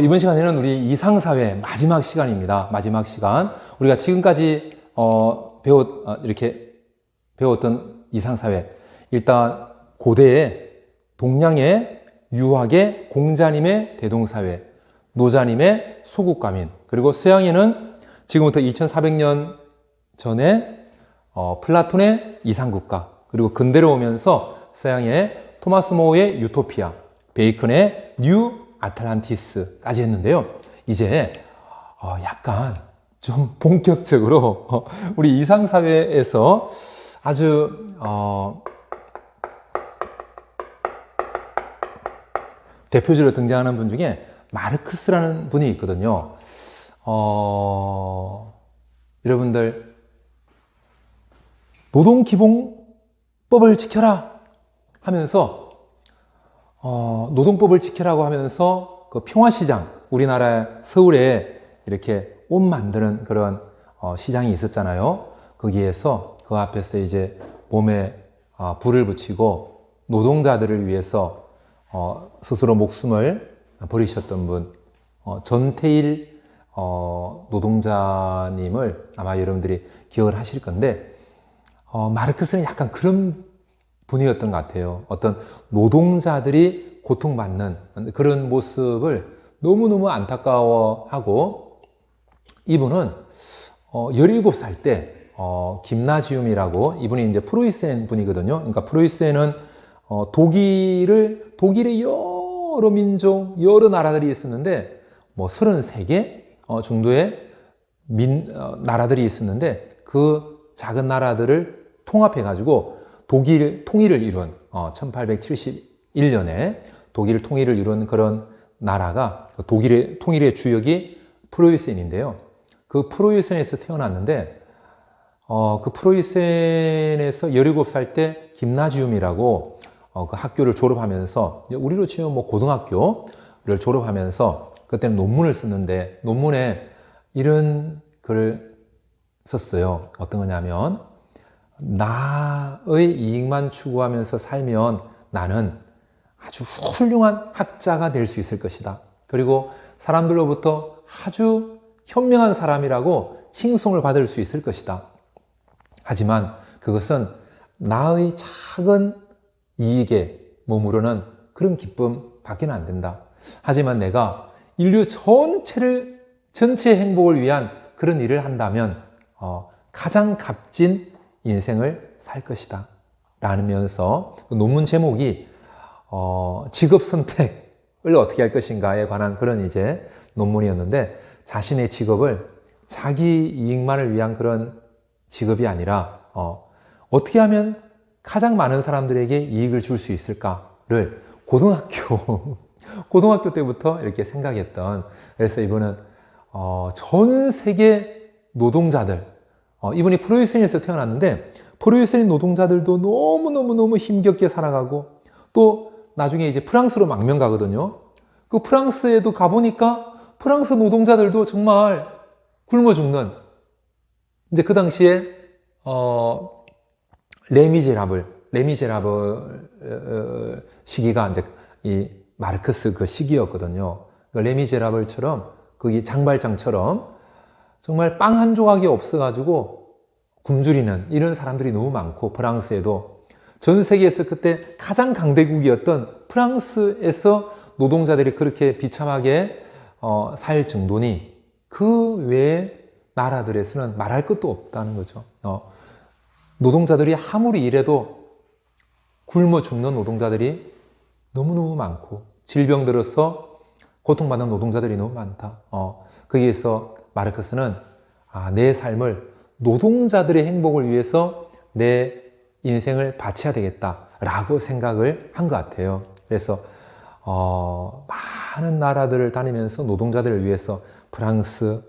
이번 시간에는 우리 이상사회 마지막 시간입니다. 마지막 시간. 우리가 지금까지 이렇게 배웠던 이상사회. 일단 고대의 동양의 유학의 공자님의 대동사회, 노자님의 소국가민, 그리고 서양에는 지금부터 2400년 전에 플라톤의 이상국가, 그리고 근대로 오면서 서양의 토마스 모어의 유토피아, 베이컨의 뉴 아틀란티스까지 했는데요. 이제 약간 좀 본격적으로 우리 이상사회에서 아주 대표적으로 등장하는 분 중에 마르크스라는 분이 있거든요. 여러분들 노동기본법을 지켜라 하면서 노동법을 지키라고 하면서 그 평화시장, 우리나라 서울에 이렇게 옷 만드는 그런 시장이 있었잖아요. 거기에서 그 앞에서 이제 몸에 불을 붙이고 노동자들을 위해서 스스로 목숨을 버리셨던 분, 전태일 노동자님을 아마 여러분들이 기억을 하실 건데, 마르크스는 약간 그런 분이었던 것 같아요. 어떤 노동자들이 고통받는 그런 모습을 너무너무 안타까워하고, 이분은 17살 때 김나지움이라고, 이분이 이제 프로이센 분이거든요. 그러니까 프로이센은 독일의 여러 민족, 여러 나라들이 있었는데, 뭐 33개 정도의 나라들이 있었는데, 그 작은 나라들을 통합해가지고 독일 통일을 이룬 1871년에 독일 통일을 이룬 그런 나라가, 독일의 통일의 주역이 프로이센인데요. 그 프로이센에서 태어났는데, 그 프로이센에서 17살 때 김나지움이라고 그 학교를 졸업하면서, 우리로 치면 뭐 고등학교를 졸업하면서, 그때는 논문을 썼는데, 논문에 이런 글을 썼어요. 어떤 거냐면, 나의 이익만 추구하면서 살면 나는 아주 훌륭한 학자가 될 수 있을 것이다. 그리고 사람들로부터 아주 현명한 사람이라고 칭송을 받을 수 있을 것이다. 하지만 그것은 나의 작은 이익에 머무르는 그런 기쁨 밖에는 안 된다. 하지만 내가 인류 전체의 행복을 위한 그런 일을 한다면 가장 값진 인생을 살 것이다 라면서, 그 논문 제목이 직업 선택을 어떻게 할 것인가에 관한 그런 이제 논문이었는데, 자신의 직업을 자기 이익만을 위한 그런 직업이 아니라 어떻게 하면 가장 많은 사람들에게 이익을 줄 수 있을까를 고등학교 때부터 이렇게 생각했던, 그래서 이분은 전 세계 노동자들, 이분이 프로이센에서 태어났는데, 프로이센 노동자들도 너무너무 힘겹게 살아가고, 또 나중에 이제 프랑스로 망명 가거든요. 그 프랑스에도 가보니까 프랑스 노동자들도 정말 굶어 죽는, 이제 그 당시에 레미제라블 시기가 이제 이 마르크스 그 시기였거든요. 레미제라블처럼, 거기 장발장처럼 정말 빵 한 조각이 없어가지고 굶주리는 이런 사람들이 너무 많고, 프랑스에도 전 세계에서 그때 가장 강대국이었던 프랑스에서 노동자들이 그렇게 비참하게 살 정도니, 그 외의 나라들에서는 말할 것도 없다는 거죠. 노동자들이 아무리 일해도 굶어 죽는 노동자들이 너무너무 많고, 질병 들어서 고통받는 노동자들이 너무 많다. 거기에서 마르크스는 내 삶을 노동자들의 행복을 위해서 내 인생을 바쳐야 되겠다라고 생각을 한 것 같아요. 그래서 많은 나라들을 다니면서 노동자들을 위해서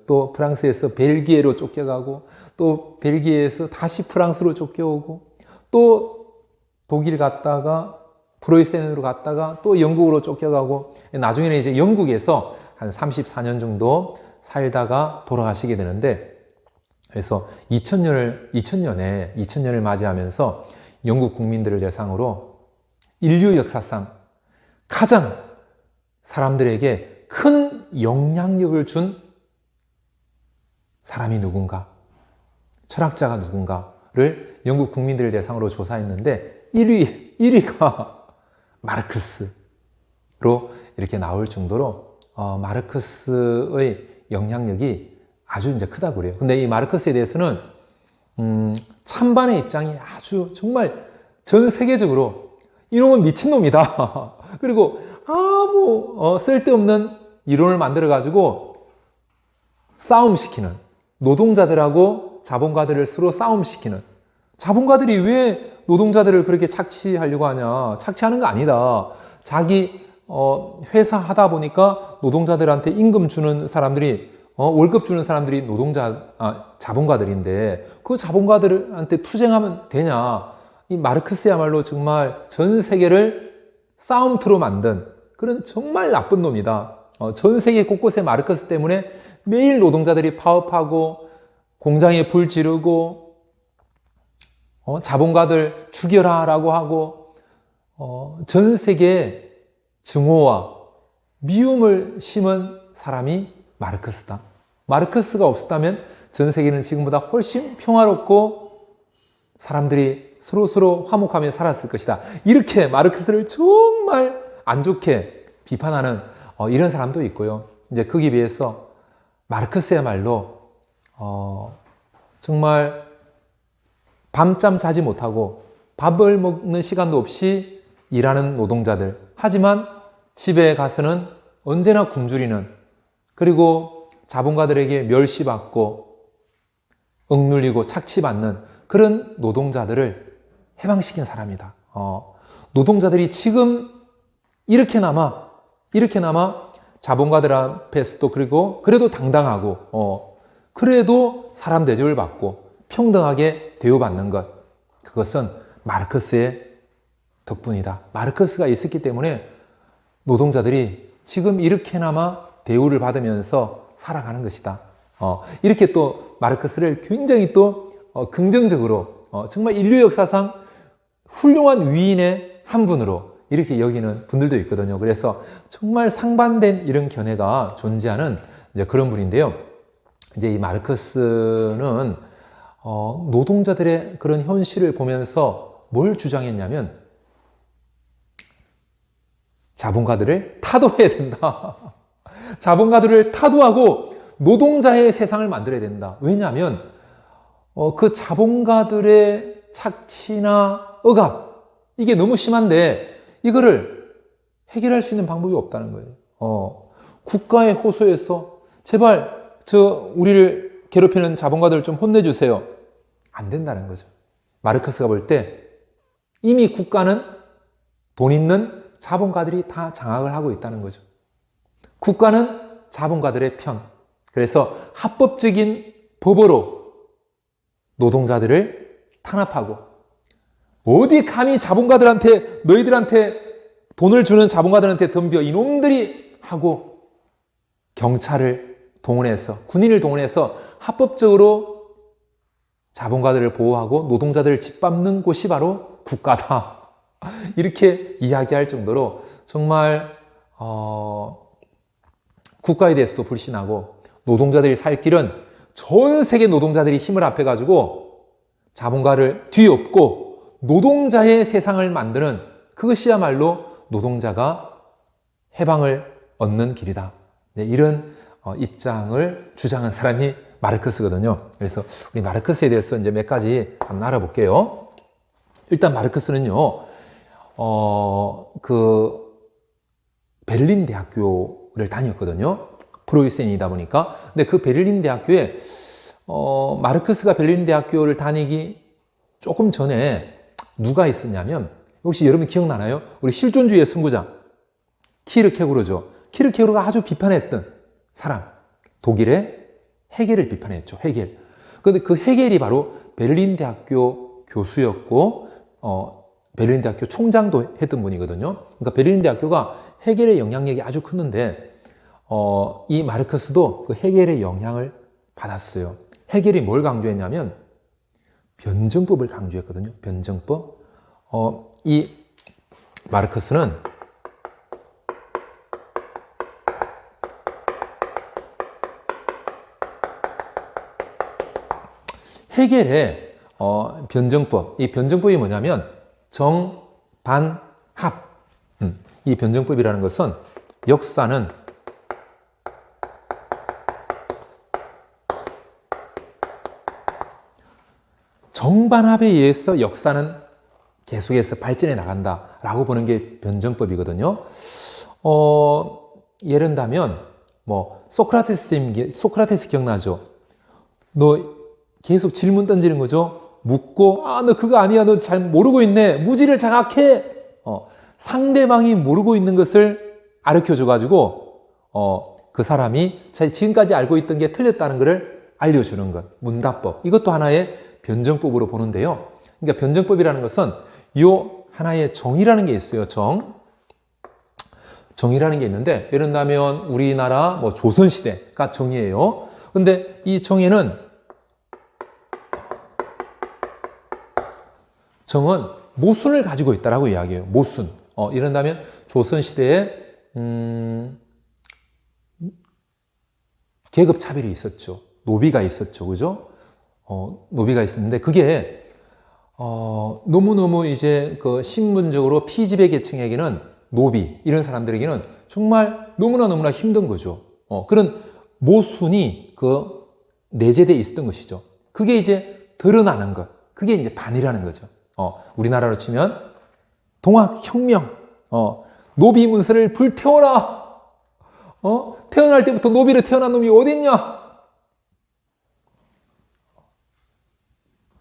또 프랑스에서 벨기에로 쫓겨가고, 또 벨기에에서 다시 프랑스로 쫓겨오고, 또 독일 갔다가 프로이센으로 갔다가 또 영국으로 쫓겨가고, 나중에는 이제 영국에서 한 34년 정도 살다가 돌아가시게 되는데, 그래서 2000년을 맞이하면서 영국 국민들을 대상으로 인류 역사상 가장 사람들에게 큰 영향력을 준 사람이 누군가, 철학자가 누군가를 영국 국민들을 대상으로 조사했는데 1위가 마르크스로 이렇게 나올 정도로 마르크스의 영향력이 아주 이제 크다고 그래요. 근데 이 마르크스에 대해서는 찬반의 입장이 아주 정말 전 세계적으로 이놈은 미친놈이다. 그리고 아무 쓸데없는 이론을 만들어 가지고 싸움시키는, 노동자들하고 자본가들을 서로 싸움시키는, 자본가들이 왜 노동자들을 그렇게 착취하려고 하냐, 착취하는 거 아니다. 자기 회사 하다 보니까 노동자들한테 임금 주는 사람들이 월급 주는 사람들이 자본가들인데 그 자본가들한테 투쟁하면 되냐. 이 마르크스야말로 정말 전 세계를 싸움터로 만든 그런 정말 나쁜 놈이다. 전 세계 곳곳에 마르크스 때문에 매일 노동자들이 파업하고 공장에 불 지르고 자본가들 죽여라 라고 하고 전 세계에 증오와 미움을 심은 사람이 마르크스다. 마르크스가 없었다면 전 세계는 지금보다 훨씬 평화롭고 사람들이 서로 화목하며 살았을 것이다. 이렇게 마르크스를 정말 안 좋게 비판하는 이런 사람도 있고요. 이제 거기에 비해서 마르크스야말로 정말 밤잠 자지 못하고 밥을 먹는 시간도 없이 일하는 노동자들. 하지만 집에 가서는 언제나 굶주리는, 그리고 자본가들에게 멸시받고 억눌리고 착취받는 그런 노동자들을 해방시킨 사람이다. 노동자들이 지금 이렇게나마 자본가들 앞에서도 그래도 당당하고 그래도 사람 대접을 받고 평등하게 대우받는 것, 그것은 마르크스의 덕분이다. 마르크스가 있었기 때문에 노동자들이 지금 이렇게나마 대우를 받으면서 살아가는 것이다. 이렇게 또 마르크스를 굉장히 또 긍정적으로 정말 인류 역사상 훌륭한 위인의 한 분으로 이렇게 여기는 분들도 있거든요. 그래서 정말 상반된 이런 견해가 존재하는 이제 그런 분인데요. 이제 이 마르크스는 노동자들의 그런 현실을 보면서 뭘 주장했냐면 자본가들을 타도해야 된다. 자본가들을 타도하고 노동자의 세상을 만들어야 된다. 왜냐하면 그 자본가들의 착취나 억압, 이게 너무 심한데 이거를 해결할 수 있는 방법이 없다는 거예요. 국가의 호소에서 제발 우리를 괴롭히는 자본가들을 좀 혼내주세요. 안 된다는 거죠. 마르크스가 볼 때 이미 국가는 돈 있는 자본가들이 다 장악을 하고 있다는 거죠. 국가는 자본가들의 편. 그래서 합법적인 법으로 노동자들을 탄압하고, 어디 감히 자본가들한테, 너희들한테 돈을 주는 자본가들한테 덤벼 이놈들이 하고, 경찰을 동원해서, 군인을 동원해서 합법적으로 자본가들을 보호하고 노동자들을 짓밟는 곳이 바로 국가다. 이렇게 이야기할 정도로 정말 국가에 대해서도 불신하고, 노동자들이 살 길은 전 세계 노동자들이 힘을 합해가지고 자본가를 뒤엎고 노동자의 세상을 만드는, 그것이야말로 노동자가 해방을 얻는 길이다. 네, 이런 입장을 주장한 사람이 마르크스거든요. 그래서 우리 마르크스에 대해서 이제 몇 가지 한번 알아볼게요. 일단 마르크스는요, 베를린 대학교를 다녔거든요. 프로이센이다 보니까. 근데 그 베를린 대학교에, 마르크스가 베를린 대학교를 다니기 조금 전에 누가 있었냐면, 혹시 여러분 기억나나요? 우리 실존주의의 선구자, 키르케고르죠. 키르케고르가 아주 비판했던 사람, 독일의 헤겔을 비판했죠. 헤겔. 그런데 그 헤겔이 바로 베를린 대학교 교수였고, 베를린 대학교 총장도 했던 분이거든요. 그러니까 베를린 대학교가 헤겔의 영향력이 아주 컸는데, 이 마르크스도 그 헤겔의 영향을 받았어요. 헤겔이 뭘 강조했냐면 변증법을 강조했거든요. 변증법. 이 마르크스는 해겔의 변증법, 이 변증법이 뭐냐면 정, 반, 합. 이 변증법이라는 것은 역사는 정반합에 의해서 역사는 계속해서 발전해 나간다라고 보는 게 변증법이거든요. 예를 들면 소크라테스 기억나죠? 너 계속 질문 던지는 거죠. 묻고 너 그거 아니야, 너 잘 모르고 있네, 무지를 자각해. 상대방이 모르고 있는 것을 가르쳐 줘가지고 그 사람이 지금까지 알고 있던 게 틀렸다는 것을 알려주는 것, 문답법. 이것도 하나의 변증법으로 보는데요. 그러니까 변증법이라는 것은 요 하나의 정이라는 게 있어요. 정이라는 게 있는데, 예를 들면 우리나라 조선시대가 정이에요. 근데 이 정에는 정은 모순을 가지고 있다라고 이야기해요. 모순. 예를 들면 조선시대에 계급 차별이 있었죠. 노비가 있었죠. 그죠? 노비가 있었는데 그게 너무너무 이제 그 신분적으로 피지배 계층에게는 노비 이런 사람들에게는 정말 너무나 힘든 거죠. 그런 모순이 내재되어 있었던 것이죠. 그게 이제 드러나는 것. 그게 이제 반이라는 거죠. 우리나라로 치면 동학혁명, 노비 문서를 불태워라. 태어날 때부터 노비로 태어난 놈이 어딨냐?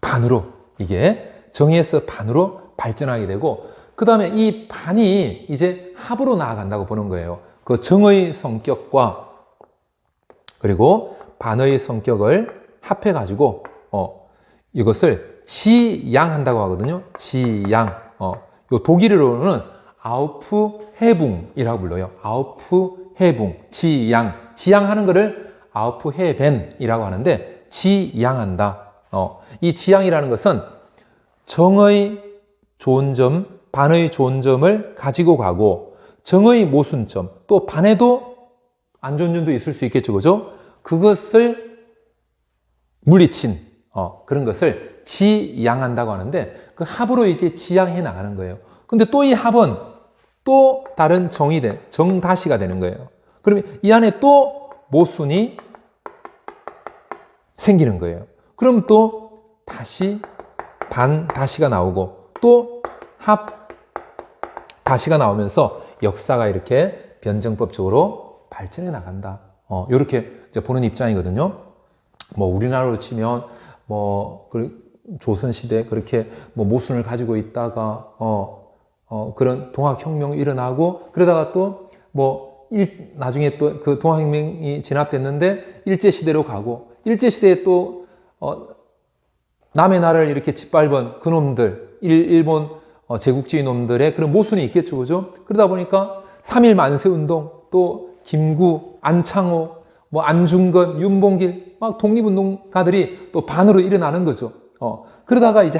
반으로, 이게 정에서 반으로 발전하게 되고, 그 다음에 이 반이 이제 합으로 나아간다고 보는 거예요. 그 정의 성격과 그리고 반의 성격을 합해가지고 이것을 지양한다고 하거든요. 지양. 요 독일어로는 아우프해붕이라고 불러요. 아우프해붕, 지양. 지양하는 것을 아우프해벤이라고 하는데, 지양한다. 이 지양이라는 것은 정의 좋은 점, 반의 좋은 점을 가지고 가고, 정의 모순점, 또 반에도 안 좋은 점도 있을 수 있겠죠. 그죠? 그것을 물리친, 그런 것을 지양한다고 하는데, 그 합으로 이제 지양해 나가는 거예요. 근데 또 이 합은 또 다른 정다시가 되는 거예요. 그러면 이 안에 또 모순이 생기는 거예요. 그럼 또 다시 반다시가 나오고, 또 합다시가 나오면서 역사가 이렇게 변증법적으로 발전해 나간다. 이렇게 보는 입장이거든요. 우리나라로 치면 조선시대 그렇게 모순을 가지고 있다가 그런 동학혁명이 일어나고, 그러다가 또 나중에 또 그 동학혁명이 진압됐는데 일제시대로 가고, 일제시대에 또 남의 나라를 이렇게 짓밟은 그놈들, 일본 제국주의 놈들의 그런 모순이 있겠죠. 그죠? 그러다 보니까 3.1 만세운동, 또 김구, 안창호, 안중근, 윤봉길, 막 독립운동가들이 또 반으로 일어나는 거죠. 그러다가 이제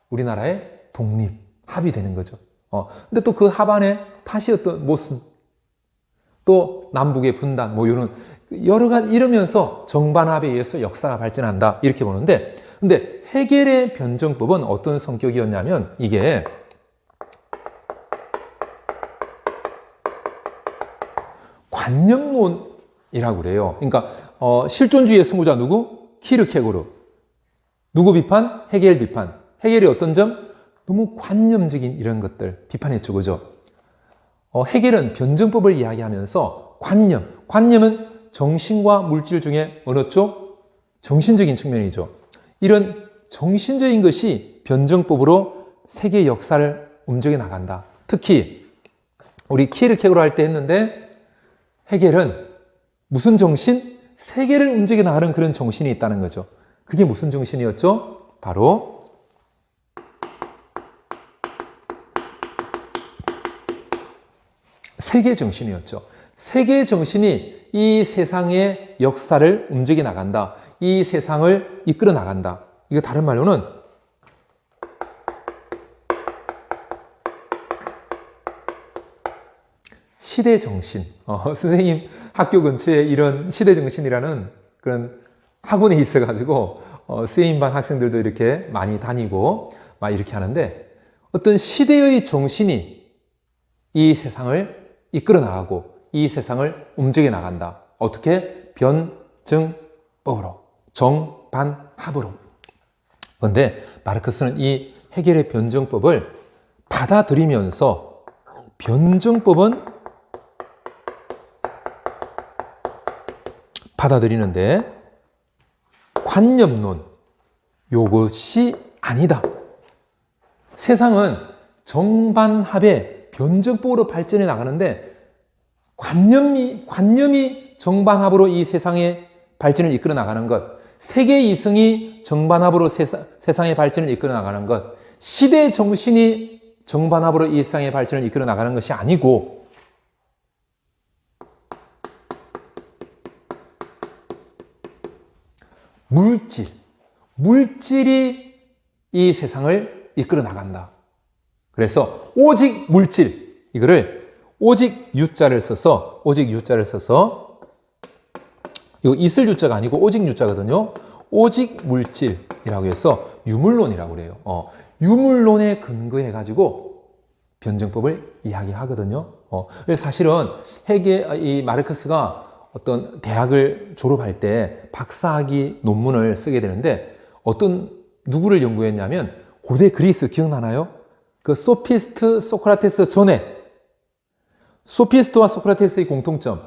우리나라의 독립, 합이 되는 거죠. 근데 또 그 합 안에 다시 어떤 모순, 또 남북의 분단, 이런 여러 가지 이러면서 정반합에 의해서 역사가 발전한다. 이렇게 보는데, 근데 해겔의 변증법은 어떤 성격이었냐면, 이게 관념론이라고 그래요. 그러니까 실존주의의 승부자 누구? 키르케고르. 누구 비판? 해겔 비판. 해겔이 어떤 점? 너무 관념적인 이런 것들 비판했죠. 그죠? 해겔은 변증법을 이야기하면서 관념은 정신과 물질 중에 어느 쪽? 정신적인 측면이죠. 이런 정신적인 것이 변증법으로 세계 역사를 움직여 나간다. 특히 우리 키르케고르 할 때 했는데, 해겔은 무슨 정신? 세계를 움직여 나가는 그런 정신이 있다는 거죠. 그게 무슨 정신이었죠? 바로 세계 정신이었죠. 세계 정신이 이 세상의 역사를 움직여 나간다. 이 세상을 이끌어 나간다. 이거 다른 말로는 시대 정신. 선생님 학교 근처에 이런 시대 정신이라는 그런 학원에 있어가지고 세인반 학생들도 이렇게 많이 다니고 막 이렇게 하는데 어떤 시대의 정신이 이 세상을 이끌어 나가고 이 세상을 움직여 나간다. 어떻게? 변증법으로, 정반합으로. 그런데 마르크스는 이 해겔의 변증법을 받아들이면서 변증법은 받아들이는데 관념론, 요것이 아니다. 세상은 정반합의 변증법으로 발전해 나가는데 관념이 정반합으로 이 세상의 발전을 이끌어 나가는 것, 세계 이성이 정반합으로 세상의 발전을 이끌어 나가는 것, 시대 정신이 정반합으로 이 세상의 발전을 이끌어 나가는 것이 아니고 물질이 이 세상을 이끌어 나간다. 그래서 오직 물질, 이거를 오직 유자를 써서 이거 있을 유자가 아니고 오직 유자거든요. 오직 물질이라고 해서 유물론이라고 그래요. 유물론에 근거해 가지고 변증법을 이야기하거든요. 그래서 사실은 이 마르크스가 어떤 대학을 졸업할 때 박사학위 논문을 쓰게 되는데 누구를 연구했냐면 고대 그리스 기억나나요? 그 소피스트, 소크라테스 전에 소피스트와 소크라테스의 공통점,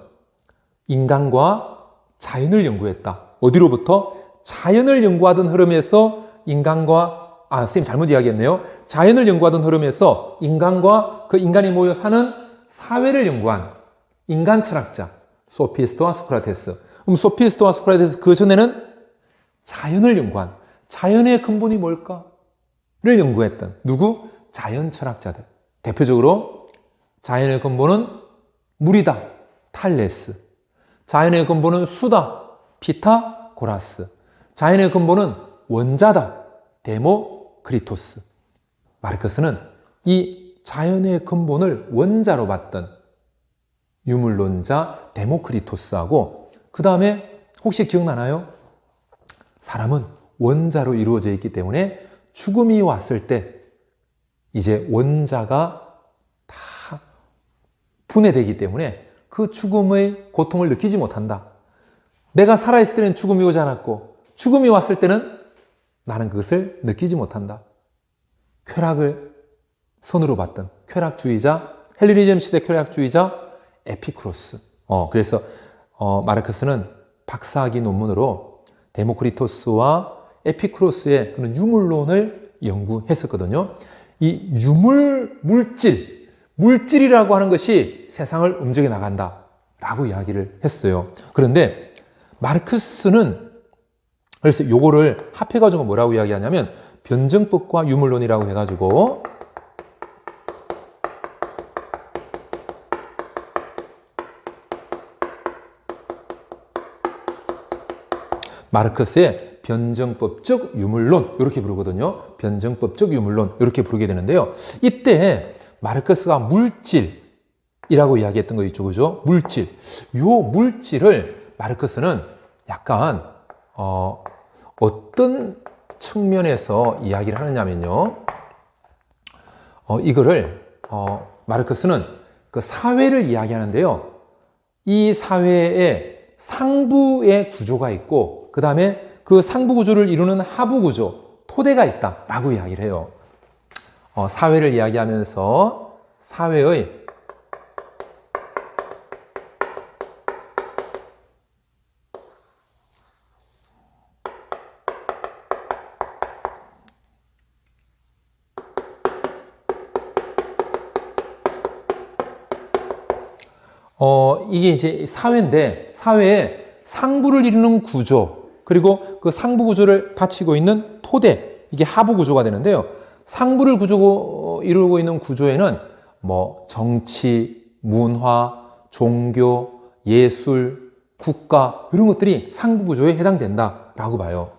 인간과 자연을 연구했다. 어디로부터? 자연을 연구하던 흐름에서 선생님 잘못 이야기했네요. 자연을 연구하던 흐름에서 인간과 그 인간이 모여 사는 사회를 연구한 인간 철학자, 소피스트와 소크라테스. 그럼 소피스트와 소크라테스 그 전에는 자연을 연구한, 자연의 근본이 뭘까를 연구했던 누구? 자연 철학자들. 대표적으로 자연의 근본은 물이다. 탈레스. 자연의 근본은 수다. 피타고라스. 자연의 근본은 원자다. 데모크리토스. 마르크스는 이 자연의 근본을 원자로 봤던 유물론자 데모크리토스하고 그 다음에 혹시 기억나나요? 사람은 원자로 이루어져 있기 때문에 죽음이 왔을 때 이제 원자가 다 분해되기 때문에 그 죽음의 고통을 느끼지 못한다. 내가 살아있을 때는 죽음이 오지 않았고 죽음이 왔을 때는 나는 그것을 느끼지 못한다. 쾌락을 선으로 봤던 쾌락주의자, 헬레니즘 시대 쾌락주의자 에피쿠로스. 그래서 마르크스는 박사학위 논문으로 데모크리토스와 에피쿠로스의 그런 유물론을 연구했었거든요. 이 물질이라고 하는 것이 세상을 움직여 나간다라고 이야기를 했어요. 그런데 마르크스는 그래서 요거를 합해가지고 뭐라고 이야기하냐면 변증법과 유물론이라고 해가지고 마르크스의 변증법적 유물론 이렇게 부르거든요. 변증법적 유물론 이렇게 부르게 되는데요. 이때 마르크스가 물질이라고 이야기했던 거 있죠, 그죠? 물질. 요 물질을 마르크스는 약간 어떤 측면에서 이야기를 하느냐면요. 이거를 마르크스는 그 사회를 이야기하는데요. 이 사회에 상부의 구조가 있고 그 다음에 그 상부 구조를 이루는 하부 구조, 토대가 있다라고 이야기를 해요. 사회를 이야기하면서 사회의 이게 이제 사회인데 사회에 상부를 이루는 구조 그리고 그 상부 구조를 받치고 있는 토대 이게 하부 구조가 되는데요. 상부를 이루고 있는 구조에는 뭐 정치, 문화, 종교, 예술, 국가 이런 것들이 상부 구조에 해당된다라고 봐요.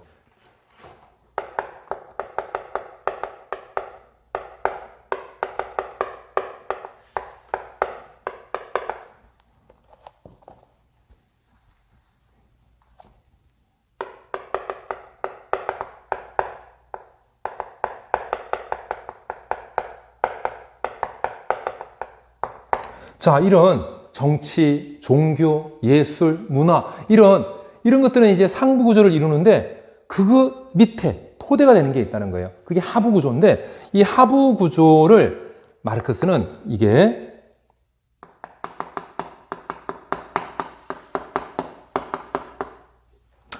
자, 이런 정치, 종교, 예술, 문화, 이런 것들은 이제 상부 구조를 이루는데 그 밑에 토대가 되는 게 있다는 거예요. 그게 하부 구조인데 이 하부 구조를 마르크스는 이게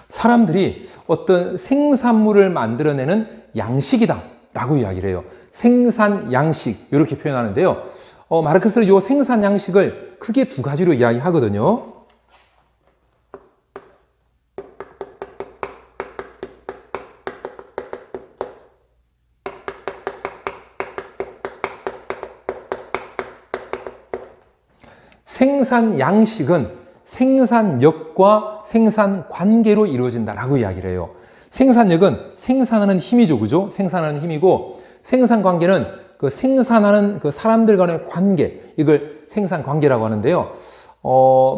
사람들이 어떤 생산물을 만들어내는 양식이다 라고 이야기를 해요. 생산 양식 이렇게 표현하는데요. 마르크스는 이 생산 양식을 크게 두 가지로 이야기하거든요. 생산 양식은 생산력과 생산 관계로 이루어진다라고 이야기를 해요. 생산력은 생산하는 힘이죠, 그죠? 생산하는 힘이고 생산 관계는 그 생산하는 그 사람들 간의 관계, 이걸 생산 관계라고 하는데요.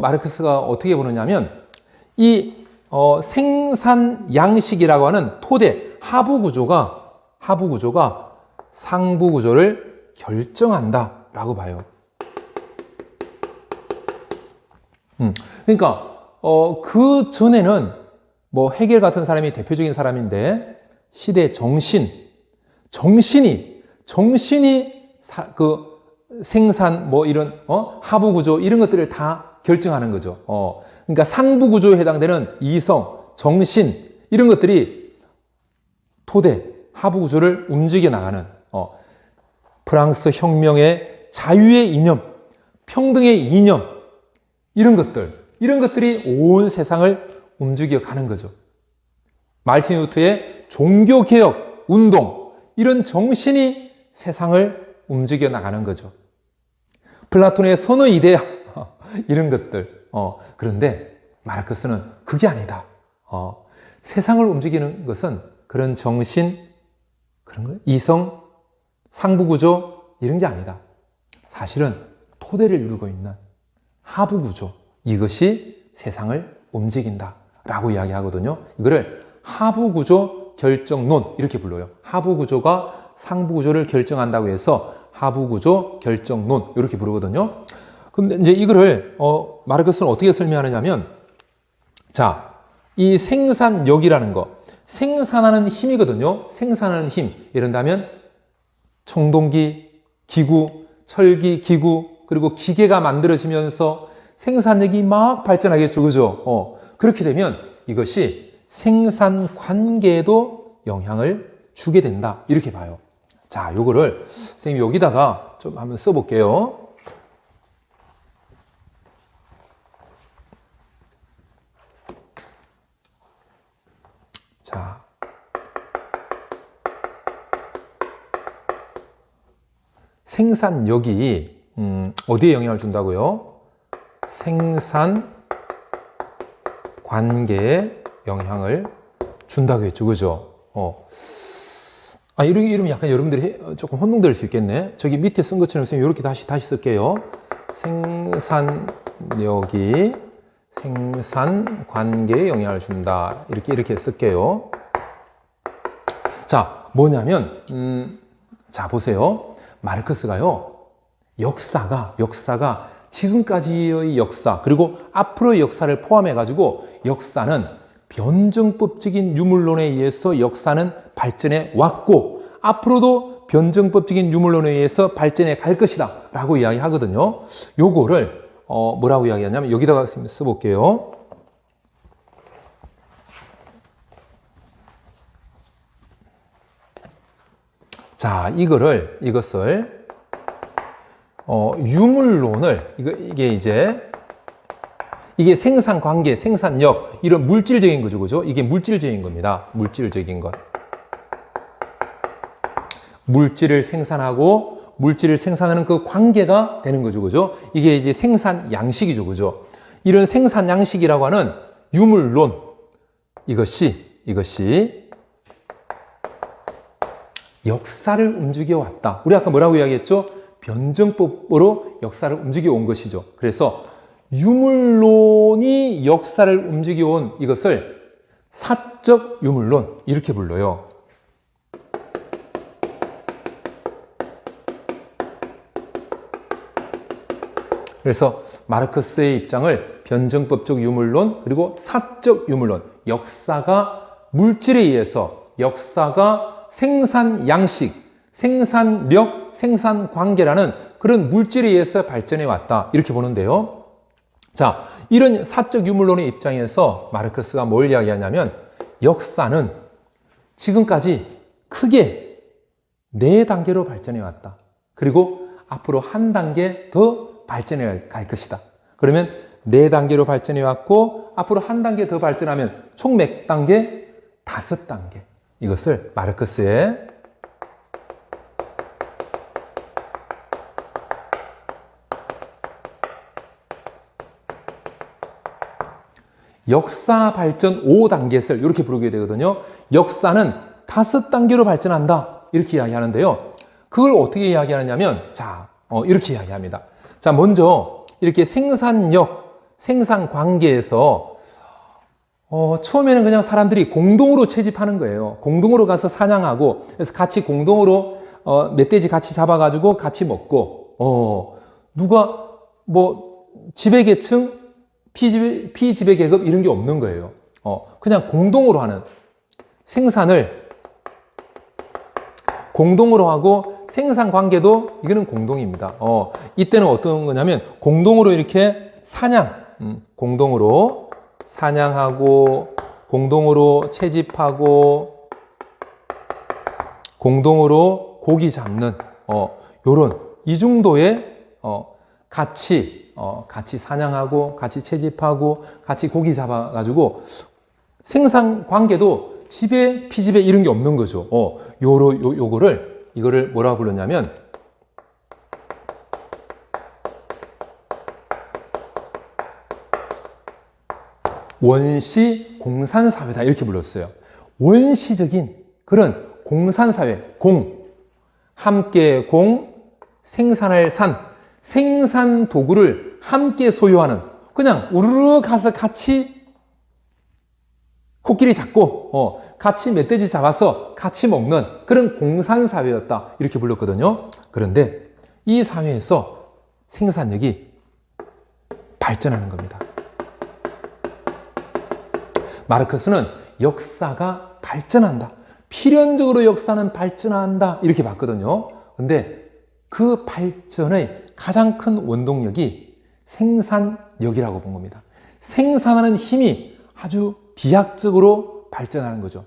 마르크스가 어떻게 보느냐면 이 생산 양식이라고 하는 토대 하부 구조가 상부 구조를 결정한다라고 봐요. 그러니까 그 전에는 뭐 헤겔 같은 사람이 대표적인 사람인데 시대 정신이 그 생산 뭐 이런 하부 구조 이런 것들을 다 결정하는 거죠. 그러니까 상부 구조에 해당되는 이성, 정신 이런 것들이 토대 하부 구조를 움직여 나가는 프랑스 혁명의 자유의 이념, 평등의 이념 이런 것들이 온 세상을 움직여 가는 거죠. 마르틴 루터의 종교개혁 운동, 이런 정신이 세상을 움직여 나가는 거죠. 플라톤의 선의 이데아, 이런 것들. 그런데 마르크스는 그게 아니다. 세상을 움직이는 것은 그런 정신, 그런 거, 이성, 상부구조, 이런 게 아니다. 사실은 토대를 이루고 있는 하부 구조, 이것이 세상을 움직인다 라고 이야기하거든요. 이거를 하부 구조 결정론 이렇게 불러요. 하부 구조가 상부 구조를 결정한다고 해서 하부 구조 결정론 이렇게 부르거든요. 근데 이제 이거를 마르크스는 어떻게 설명하느냐면, 자, 이 생산력이라는 거, 생산하는 힘이거든요. 생산하는 힘, 이런다면 청동기, 기구, 철기, 기구, 그리고 기계가 만들어지면서 생산력이 막 발전하겠죠. 그죠? 그렇게 되면 이것이 생산 관계에도 영향을 주게 된다. 이렇게 봐요. 자, 요거를 선생님 여기다가 좀 한번 써볼게요. 자. 생산력이 어디에 영향을 준다고요? 생산 관계에 영향을 준다고 했죠. 그죠? 이러면 약간 여러분들이 조금 혼동될 수 있겠네. 저기 밑에 쓴 것처럼 선생님 이렇게 다시 쓸게요. 생산력이 생산 관계에 영향을 준다. 이렇게 쓸게요. 자, 뭐냐면, 자, 보세요. 마르크스가요, 역사가 지금까지의 역사, 그리고 앞으로의 역사를 포함해가지고 역사는 변증법적인 유물론에 의해서 역사는 발전해 왔고, 앞으로도 변증법적인 유물론에 의해서 발전해 갈 것이다. 라고 이야기하거든요. 요거를, 뭐라고 이야기하냐면, 여기다가 써볼게요. 자, 이것을 유물론을 이게 생산 관계, 생산력 이런 물질적인 거죠, 그죠? 이게 물질적인 겁니다. 물질적인 것. 물질을 생산하고 물질을 생산하는 그 관계가 되는 거죠, 그죠? 이게 이제 생산 양식이죠, 그죠? 이런 생산 양식이라고 하는 유물론, 이것이 역사를 움직여 왔다. 우리 아까 뭐라고 이야기했죠? 변증법으로 역사를 움직여 온 것이죠. 그래서 유물론이 역사를 움직여 온 이것을 사적 유물론 이렇게 불러요. 그래서 마르크스의 입장을 변증법적 유물론 그리고 사적 유물론, 역사가 물질에 의해서 역사가 생산 양식, 생산력, 생산 관계라는 그런 물질에 의해서 발전해 왔다. 이렇게 보는데요. 자, 이런 사적 유물론의 입장에서 마르크스가 뭘 이야기하냐면 역사는 지금까지 크게 4단계로 발전해 왔다. 그리고 앞으로 한 단계 더 발전해 갈 것이다. 그러면 4단계로 발전해 왔고 앞으로 한 단계 더 발전하면 총 몇 단계? 5단계. 이것을 마르크스의 역사 발전 5단계설 이렇게 부르게 되거든요. 역사는 5단계로 발전한다. 이렇게 이야기하는데요. 그걸 어떻게 이야기하느냐면 이렇게 이야기합니다. 자, 먼저 이렇게 생산력, 생산 관계에서 처음에는 그냥 사람들이 공동으로 채집하는 거예요. 공동으로 가서 사냥하고 그래서 같이 공동으로 멧돼지 같이 잡아가지고 같이 먹고 누가 지배계층, 피지배계급 이런 게 없는 거예요. 그냥 공동으로 하는 생산을 공동으로 하고 생산 관계도 이거는 공동입니다. 이때는 어떤 거냐면 공동으로 이렇게 공동으로 사냥하고 공동으로 채집하고 공동으로 고기 잡는 요런 이 정도의 같이 사냥하고 같이 채집하고 같이 고기 잡아가지고 생산 관계도 지배, 피지배 이런 게 없는 거죠. 이거를 뭐라고 불렀냐면 원시 공산사회다 이렇게 불렀어요. 원시적인 그런 공산사회, 함께 생산할 생산 도구를 함께 소유하는 그냥 우르르 가서 같이 코끼리 잡고 같이 멧돼지 잡아서 같이 먹는 그런 공산사회였다 이렇게 불렀거든요. 그런데 이 사회에서 생산력이 발전하는 겁니다. 마르크스는 역사가 발전한다. 필연적으로 역사는 발전한다 이렇게 봤거든요. 근데 그 발전의 가장 큰 원동력이 생산력이라고 본 겁니다. 생산하는 힘이 아주 비약적으로 발전하는 거죠.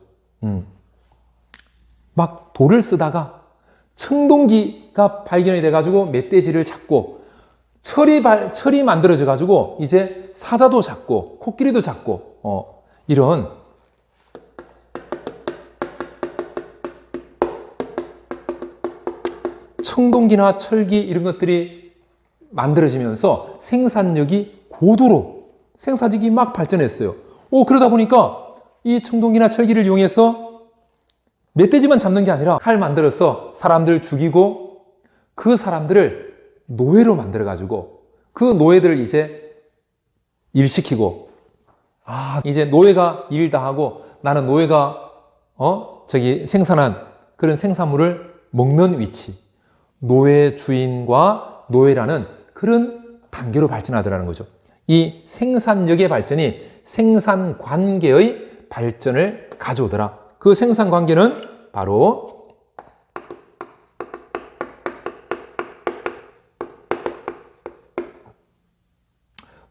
막 돌을 쓰다가 청동기가 발견이 돼가지고 멧돼지를 잡고 철이 만들어져 가지고 이제 사자도 잡고 코끼리도 잡고 이런 청동기나 철기 이런 것들이 만들어지면서 생산력이 고도로 생산력이 막 발전했어요. 그러다 보니까 이 청동기나 철기를 이용해서 멧돼지만 잡는 게 아니라 칼 만들어서 사람들 죽이고 그 사람들을 노예로 만들어가지고 그 노예들을 이제 일시키고 이제 노예가 일 다 하고 나는 노예가 생산한 그런 생산물을 먹는 위치. 노예 주인과 노예라는 그런 단계로 발전하더라는 거죠. 이 생산력의 발전이 생산 관계의 발전을 가져오더라. 그 생산 관계는 바로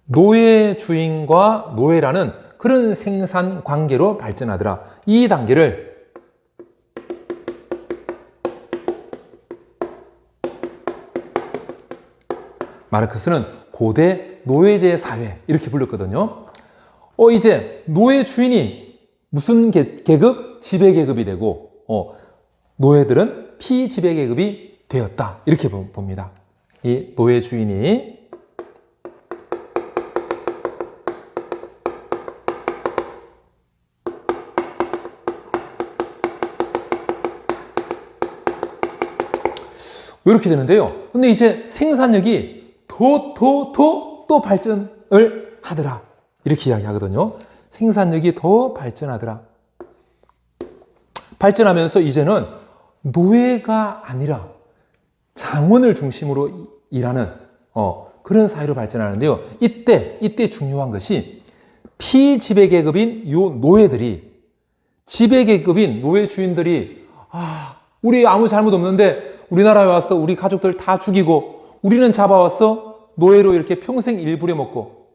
노예 주인과 노예라는 그런 생산 관계로 발전하더라. 이 단계를 마르크스는 고대 노예제 사회 이렇게 불렀거든요. 이제 노예 주인이 무슨 계급? 지배계급이 되고 노예들은 피지배계급이 되었다 이렇게 봅니다. 이 노예 주인이 이렇게 되는데요. 근데 이제 생산력이 더 발전을 하더라. 이렇게 이야기하거든요. 생산력이 더 발전하더라. 발전하면서 이제는 노예가 아니라 장원을 중심으로 일하는 그런 사회로 발전하는데요. 이때 중요한 것이 피지배계급인 요 노예들이, 지배계급인 노예 주인들이, 우리 아무 잘못 없는데 우리나라에 와서 우리 가족들 다 죽이고 우리는 잡아왔어 노예로 이렇게 평생 일부려 먹고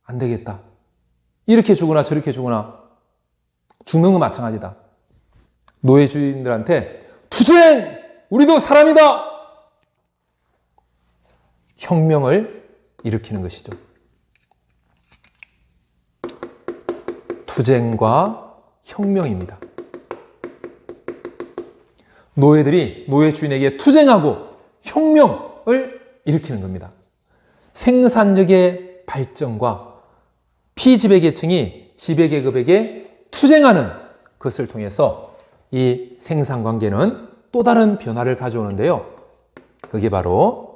안 되겠다. 이렇게 죽거나 저렇게 죽거나 죽는 건 마찬가지다. 노예 주인들한테 투쟁! 우리도 사람이다! 혁명을 일으키는 것이죠. 투쟁과 혁명입니다. 노예들이 노예 주인에게 투쟁하고 혁명을 일으키는 겁니다. 생산력의 발전과 피지배계층이 지배계급에게 투쟁하는 것을 통해서 이 생산관계는 또 다른 변화를 가져오는데요. 그게 바로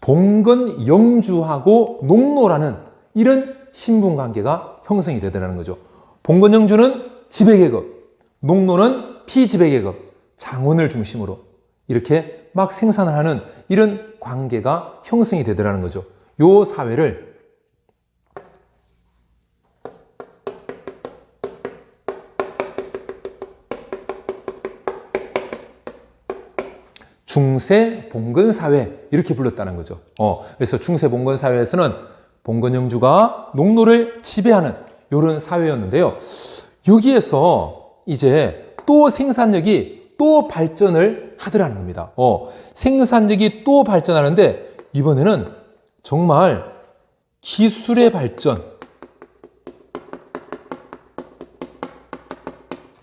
봉건 영주하고 농노라는 이런 신분관계가 형성이 되더라는 거죠. 봉건 영주는 지배계급, 농노는 피지배계급, 장원을 중심으로 이렇게 막 생산을 하는 이런 관계가 형성이 되더라는 거죠. 요 사회를 중세 봉건 사회 이렇게 불렀다는 거죠. 그래서 중세 봉건 사회에서는 봉건 영주가 농노를 지배하는 이런 사회였는데요. 여기에서 이제 또 생산력이 또 발전을 하더라는 겁니다. 생산력이 또 발전하는데 이번에는 정말 기술의 발전,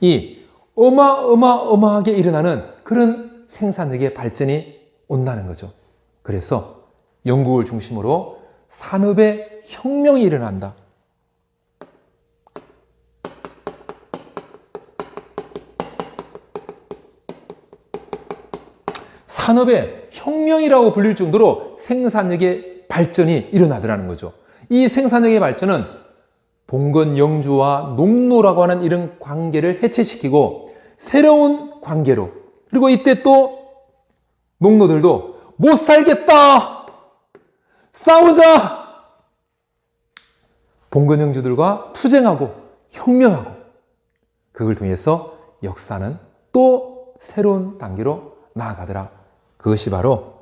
이 어마어마하게 일어나는 그런 생산력의 발전이 온다는 거죠. 그래서 영국을 중심으로 산업의 혁명이 일어난다. 산업의 혁명이라고 불릴 정도로 생산력의 발전이 일어나더라는 거죠. 이 생산력의 발전은 봉건 영주와 농노라고 하는 이런 관계를 해체시키고 새로운 관계로, 그리고 이때 또 농노들도 못 살겠다! 싸우자! 봉건 영주들과 투쟁하고 혁명하고 그걸 통해서 역사는 또 새로운 단계로 나아가더라. 그것이 바로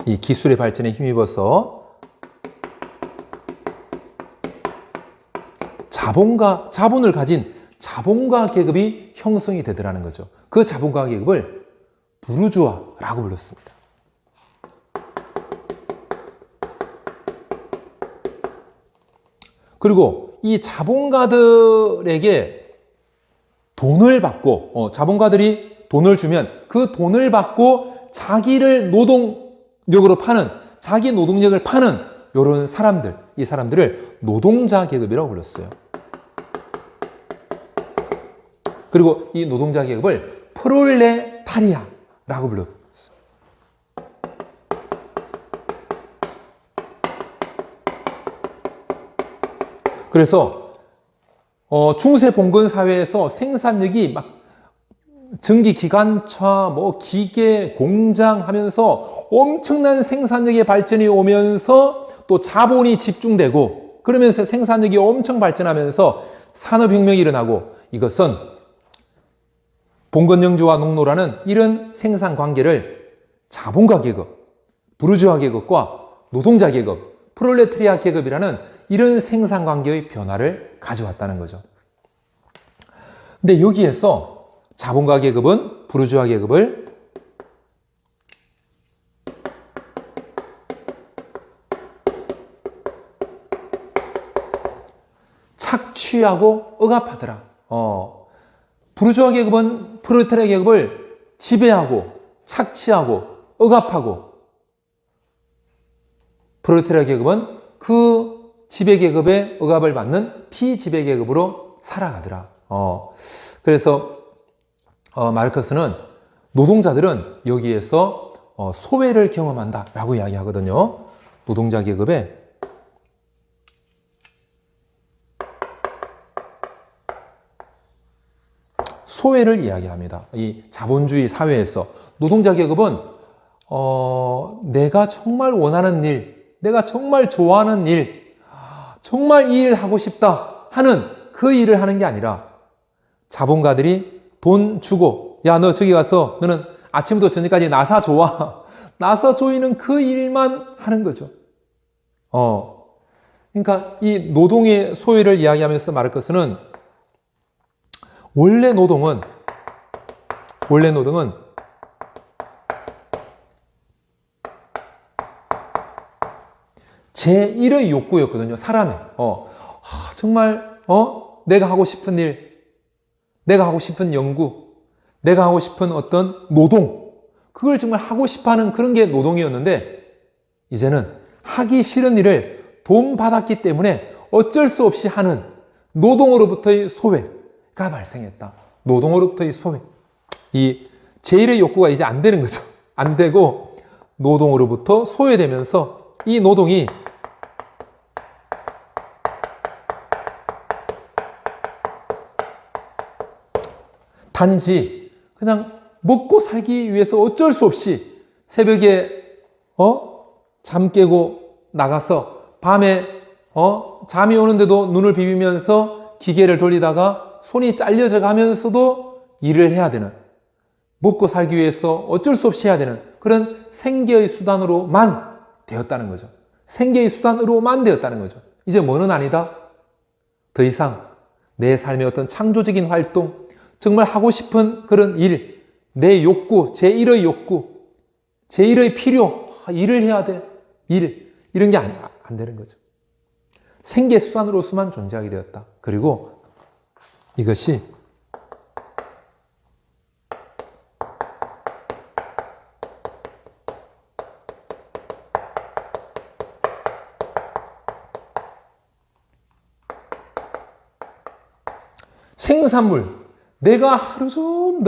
이 기술의 발전에 힘입어서 자본을 가진 자본가 계급이 형성이 되더라는 거죠. 그 자본가 계급을 부르주아라고 불렀습니다. 그리고 이 자본가들에게 돈을 받고, 자본가들이 돈을 주면 그 돈을 받고 자기를 노동력으로 파는, 자기 노동력을 파는 이런 사람들, 이 사람들을 노동자 계급이라고 불렀어요. 그리고 이 노동자 계급을 프롤레타리아라고 불렀어요. 그래서 중세 봉건 사회에서 생산력이 막 전기 기관차, 뭐 기계, 공장 하면서 엄청난 생산력의 발전이 오면서 또 자본이 집중되고 그러면서 생산력이 엄청 발전하면서 산업혁명이 일어나고, 이것은 봉건 영주와 농노라는 이런 생산 관계를 자본가 계급, 부르주아 계급과 노동자 계급, 프롤레타리아 계급이라는 이런 생산 관계의 변화를 가져왔다는 거죠. 근데 여기에서 자본가 계급은 부르주아 계급을 착취하고 억압하더라. 부르주아 계급은 프롤레타리아 계급을 지배하고 착취하고 억압하고, 프롤레타리아 계급은 그 지배계급의 억압을 받는 피지배계급으로 살아가더라. 그래서 마르크스는 노동자들은 여기에서 소외를 경험한다라고 이야기하거든요. 노동자 계급의 소외를 이야기합니다. 이 자본주의 사회에서 노동자 계급은 내가 정말 원하는 일, 내가 정말 좋아하는 일, 정말 이 일 하고 싶다 하는 그 일을 하는 게 아니라 자본가들이 돈 주고 야, 너 저기 가서 너는 아침부터 저녁까지 나사 조아. 나사 조이는 그 일만 하는 거죠. 그러니까 이 노동의 소외를 이야기하면서 마르크스는 원래 노동은 제1의 욕구였거든요. 사람의. 정말 내가 하고 싶은 일, 내가 하고 싶은 연구, 내가 하고 싶은 어떤 노동, 그걸 정말 하고 싶어하는 그런 게 노동이었는데 이제는 하기 싫은 일을 돈 받았기 때문에 어쩔 수 없이 하는 노동으로부터의 소외가 발생했다. 노동으로부터의 소외. 이 제1의 욕구가 이제 안 되는 거죠. 안 되고 노동으로부터 소외되면서 이 노동이 단지 그냥 먹고 살기 위해서 어쩔 수 없이 새벽에 잠 깨고 나가서 밤에 잠이 오는데도 눈을 비비면서 기계를 돌리다가 손이 잘려져 가면서도 일을 해야 되는, 먹고 살기 위해서 어쩔 수 없이 해야 되는 그런 생계의 수단으로만 되었다는 거죠. 생계의 수단으로만 되었다는 거죠. 이제 뭐는 아니다. 더 이상 내 삶의 어떤 창조적인 활동, 정말 하고 싶은 그런 일, 내 욕구, 제1의 욕구, 제1의 필요, 일을 해야 돼. 이런 게 안 되는 거죠. 생계 수단으로서만 존재하게 되었다. 그리고 이것이 생산물, 내가 하루 종일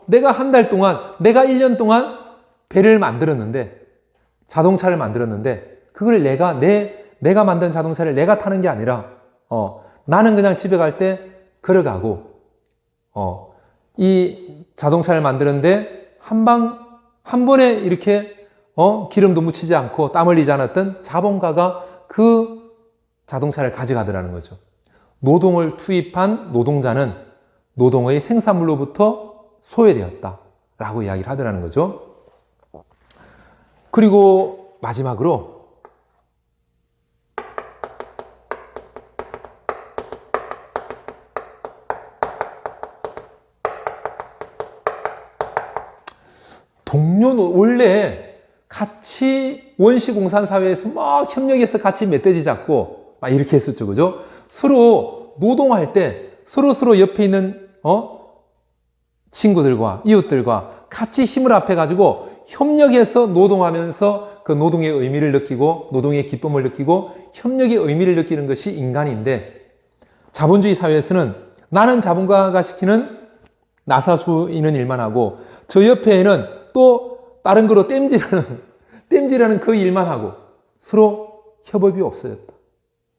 내가 한 달 동안, 내가 1년 동안 배를 만들었는데, 자동차를 만들었는데, 그걸 내가 만든 자동차를 내가 타는 게 아니라, 나는 그냥 집에 갈 때 걸어가고, 이 자동차를 만드는데, 한 번에 이렇게, 기름도 묻히지 않고 땀 흘리지 않았던 자본가가 그 자동차를 가져가더라는 거죠. 노동을 투입한 노동자는 노동의 생산물로부터 소외되었다라고 이야기를 하더라는 거죠. 그리고 마지막으로 원래 같이 원시공산 사회에서 막 협력해서 같이 멧돼지 잡고 막 이렇게 했었죠. 그죠? 서로 노동할 때 서로 옆에 있는 친구들과 이웃들과 같이 힘을 합해가지고 협력해서 노동하면서 그 노동의 의미를 느끼고 노동의 기쁨을 느끼고 협력의 의미를 느끼는 것이 인간인데, 자본주의 사회에서는 나는 자본가가 시키는 나사주이는 일만 하고 저 옆에는 또 다른 거로 땜질하는 그 일만 하고 서로 협업이 없어졌다.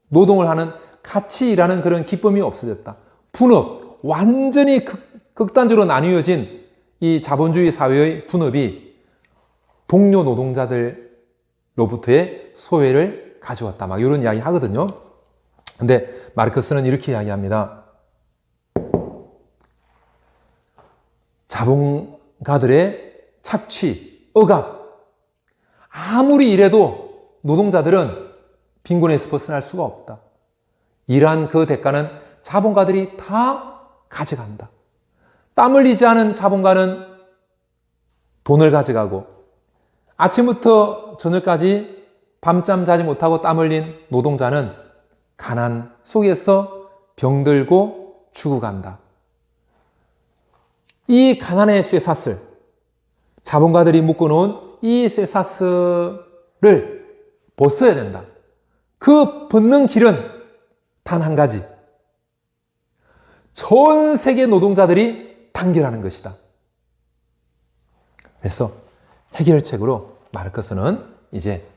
노동을 하는, 같이 일하는 그런 기쁨이 없어졌다. 분업, 완전히 극단적으로 나뉘어진 이 자본주의 사회의 분업이 동료 노동자들로부터의 소외를 가져왔다. 막 이런 이야기 하거든요. 근데 마르크스는 이렇게 이야기합니다. 자본가들의 착취, 억압, 아무리 일해도 노동자들은 빈곤에서 벗어날 수가 없다. 일한 그 대가는 자본가들이 다 가져간다. 땀 흘리지 않은 자본가는 돈을 가져가고 아침부터 저녁까지 밤잠 자지 못하고 땀 흘린 노동자는 가난 속에서 병들고 죽어간다. 이 가난의 쇠사슬, 자본가들이 묶어놓은 이 쇠사슬을 벗어야 된다. 그 벗는 길은 단 한 가지. 전 세계 노동자들이 단결하는 것이다. 그래서 해결책으로 마르크스는 이제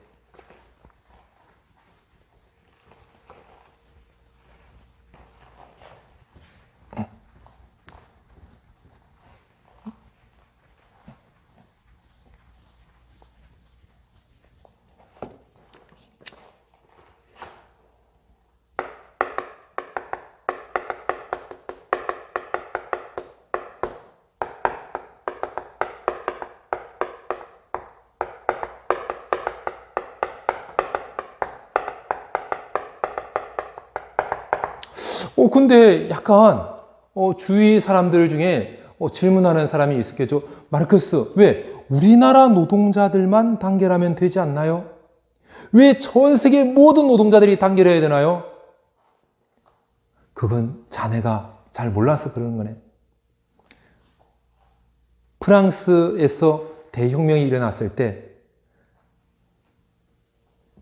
근데 약간 주위 사람들 중에 질문하는 사람이 있었겠죠. 마르크스, 왜 우리나라 노동자들만 단결하면 되지 않나요? 왜 전 세계 모든 노동자들이 단결해야 되나요? 그건 자네가 잘 몰라서 그러는 거네. 프랑스에서 대혁명이 일어났을 때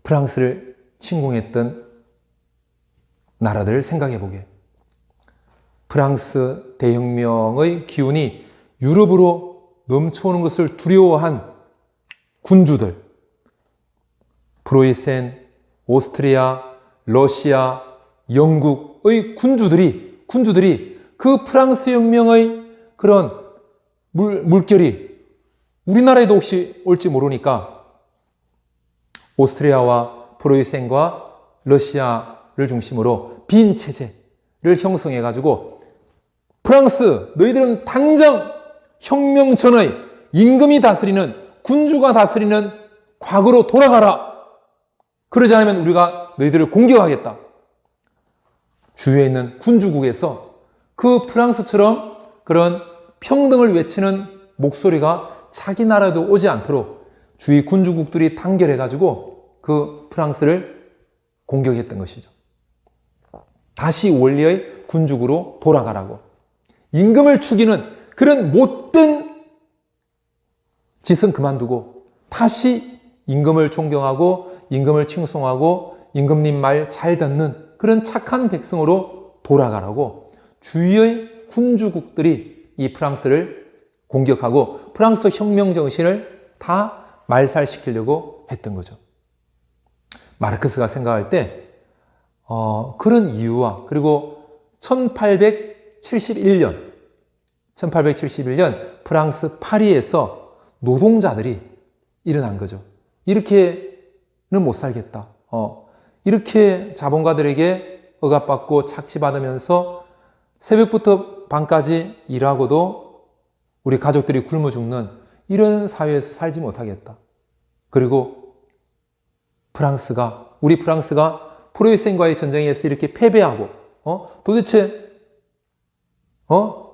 프랑스를 침공했던 나라들을 생각해 보게. 프랑스 대혁명의 기운이 유럽으로 넘쳐오는 것을 두려워한 군주들, 프로이센, 오스트리아, 러시아, 영국의 군주들이 그 프랑스 혁명의 그런 물결이 우리나라에도 혹시 올지 모르니까 오스트리아와 프로이센과 러시아를 중심으로 빈 체제를 형성해가지고 프랑스, 너희들은 당장 혁명 전의 임금이 다스리는, 군주가 다스리는 과거로 돌아가라. 그러지 않으면 우리가 너희들을 공격하겠다. 주위에 있는 군주국에서 그 프랑스처럼 그런 평등을 외치는 목소리가 자기 나라에도 오지 않도록 주위 군주국들이 단결해가지고 그 프랑스를 공격했던 것이죠. 다시 원래의 군주국으로 돌아가라고. 임금을 죽이는 그런 못된 짓은 그만두고 다시 임금을 존경하고 임금을 칭송하고 임금님 말 잘 듣는 그런 착한 백성으로 돌아가라고 주위의 군주국들이 이 프랑스를 공격하고 프랑스 혁명 정신을 다 말살시키려고 했던 거죠. 마르크스가 생각할 때 그런 이유와 그리고 1871년 프랑스 파리에서 노동자들이 일어난 거죠. 이렇게는 못 살겠다. 이렇게 자본가들에게 억압받고 착취받으면서 새벽부터 밤까지 일하고도 우리 가족들이 굶어 죽는 이런 사회에서 살지 못하겠다. 그리고 우리 프랑스가 프로이센과의 전쟁에서 이렇게 패배하고, 도대체,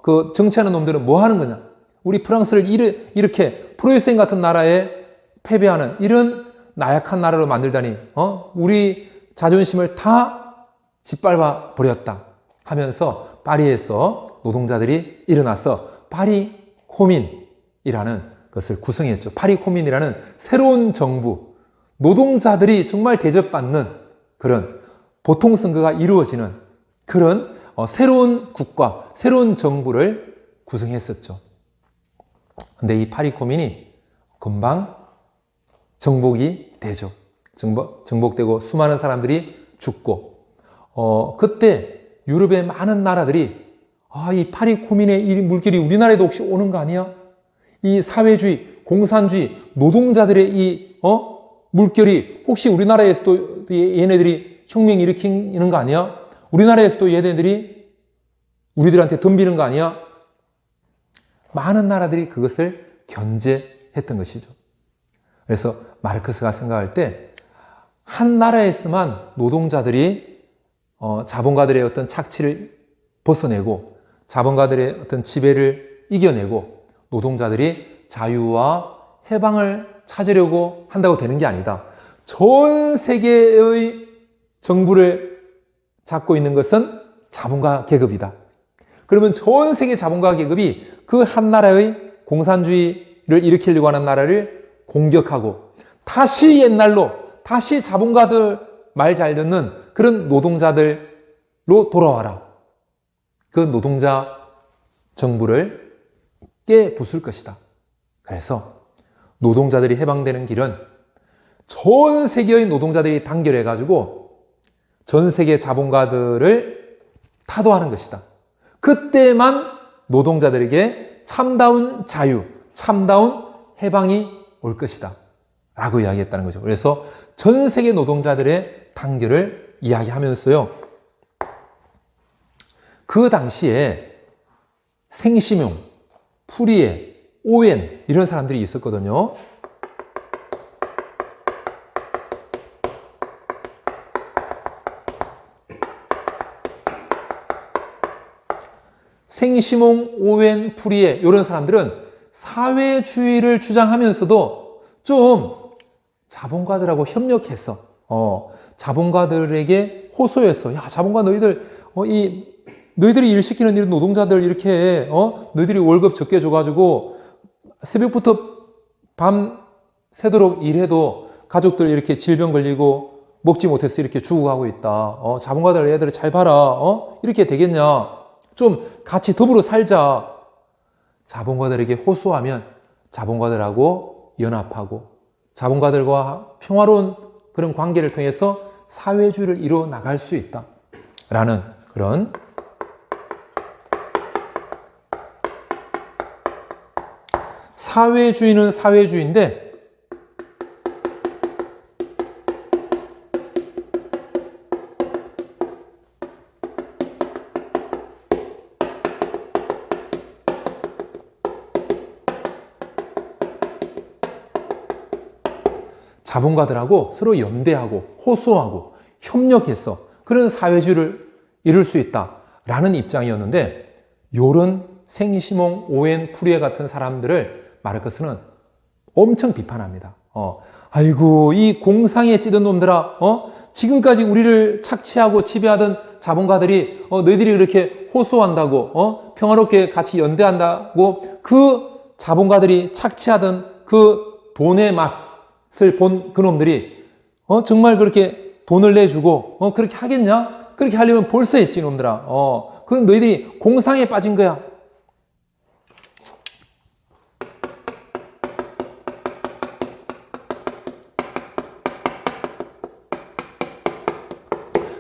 그 정치하는 놈들은 뭐 하는 거냐? 우리 프랑스를 이렇게 프로이센 같은 나라에 패배하는 이런 나약한 나라로 만들다니, 우리 자존심을 다 짓밟아 버렸다 하면서 파리에서 노동자들이 일어나서 파리 코민이라는 것을 구성했죠. 파리 코민이라는 새로운 정부, 노동자들이 정말 대접받는 그런 보통 선거가 이루어지는 그런 새로운 국가, 새로운 정부를 구성했었죠. 근데 이 파리 코민이 금방 정복이 되죠. 정복되고 수많은 사람들이 죽고, 그때 유럽의 많은 나라들이 이 파리 코민의 이 물결이 우리나라에도 혹시 오는 거 아니야? 이 사회주의, 공산주의, 노동자들의 이 물결이 혹시 우리나라에서도 얘네들이 혁명 일으키는 거 아니야? 우리나라에서도 얘네들이 우리들한테 덤비는 거 아니야? 많은 나라들이 그것을 견제했던 것이죠. 그래서 마르크스가 생각할 때 한 나라에서만 노동자들이 자본가들의 어떤 착취를 벗어내고 자본가들의 어떤 지배를 이겨내고 노동자들이 자유와 해방을 찾으려고 한다고 되는 게 아니다. 전 세계의 정부를 잡고 있는 것은 자본가 계급이다. 그러면 전 세계 자본가 계급이 그 한 나라의 공산주의를 일으키려고 하는 나라를 공격하고 다시 옛날로 다시 자본가들 말 잘 듣는 그런 노동자들로 돌아와라. 그 노동자 정부를 깨부술 것이다. 그래서 노동자들이 해방되는 길은 전 세계의 노동자들이 단결해가지고 전 세계 자본가들을 타도하는 것이다. 그때만 노동자들에게 참다운 자유, 참다운 해방이 올 것이다. 라고 이야기했다는 거죠. 그래서 전 세계 노동자들의 단결을 이야기하면서요. 그 당시에 생시뮴, 푸리에, 오웬 이런 사람들이 있었거든요. 생시몽, 오웬, 프리에 이런 사람들은 사회주의를 주장하면서도 좀 자본가들하고 협력했어. 자본가들에게 호소했어. 야, 자본가 너희들 너희들이 일 시키는 일 노동자들 이렇게 너희들이 월급 적게 줘가지고 새벽부터 밤 새도록 일해도 가족들 이렇게 질병 걸리고 먹지 못해서 이렇게 죽어가고 있다. 자본가들 애들 잘 봐라. 이렇게 되겠냐? 좀 같이 더불어 살자. 자본가들에게 호소하면 자본가들하고 연합하고 자본가들과 평화로운 그런 관계를 통해서 사회주의를 이루어 나갈 수 있다. 라는 그런 사회주의는 사회주의인데 자본가들하고 서로 연대하고 호소하고 협력해서 그런 사회주의를 이룰 수 있다라는 입장이었는데 요런 생시몽, 오웬, 프리에 같은 사람들을 마르크스는 엄청 비판합니다. 아이고 이 공상에 찌든 놈들아, 지금까지 우리를 착취하고 지배하던 자본가들이 너희들이 그렇게 호소한다고 평화롭게 같이 연대한다고 그 자본가들이 착취하던 그 돈의 맛을 본 그놈들이 정말 그렇게 돈을 내주고 그렇게 하겠냐? 그렇게 하려면 벌써 했지 놈들아. 그건 너희들이 공상에 빠진 거야.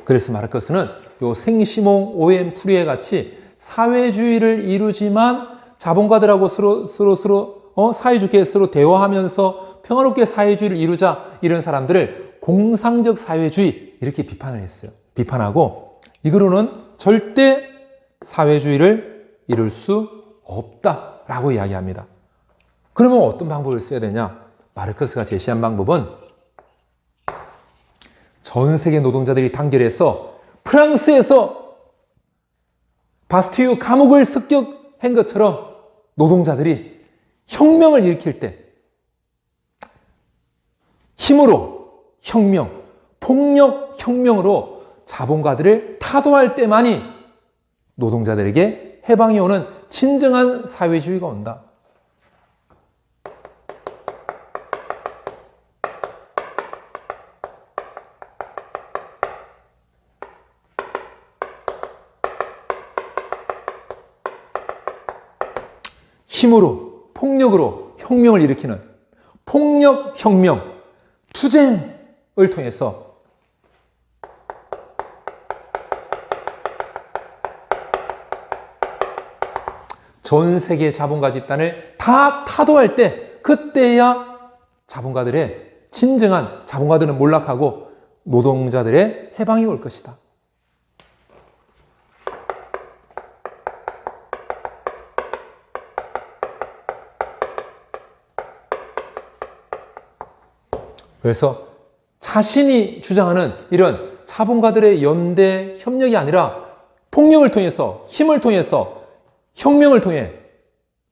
그래서 마르크스는 요 생시몽, 오웬, 프리에 같이 사회주의를 이루지만 자본가들하고 서로 사회주의에 서로 대화하면서 평화롭게 사회주의를 이루자 이런 사람들을 공상적 사회주의 이렇게 비판을 했어요. 비판하고 이거로는 절대 사회주의를 이룰 수 없다라고 이야기합니다. 그러면 어떤 방법을 써야 되냐? 마르크스가 제시한 방법은 전 세계 노동자들이 단결해서 프랑스에서 바스티유 감옥을 습격한 것처럼 노동자들이 혁명을 일으킬 때 힘으로 혁명, 폭력 혁명으로 자본가들을 타도할 때만이 노동자들에게 해방이 오는 진정한 사회주의가 온다. 힘으로, 폭력으로 혁명을 일으키는 폭력혁명, 투쟁을 통해서 전 세계 자본가 집단을 다 타도할 때 그때야 자본가들의 진정한 자본가들은 몰락하고 노동자들의 해방이 올 것이다. 그래서 자신이 주장하는 이런 자본가들의 연대 협력이 아니라 폭력을 통해서 힘을 통해서 혁명을 통해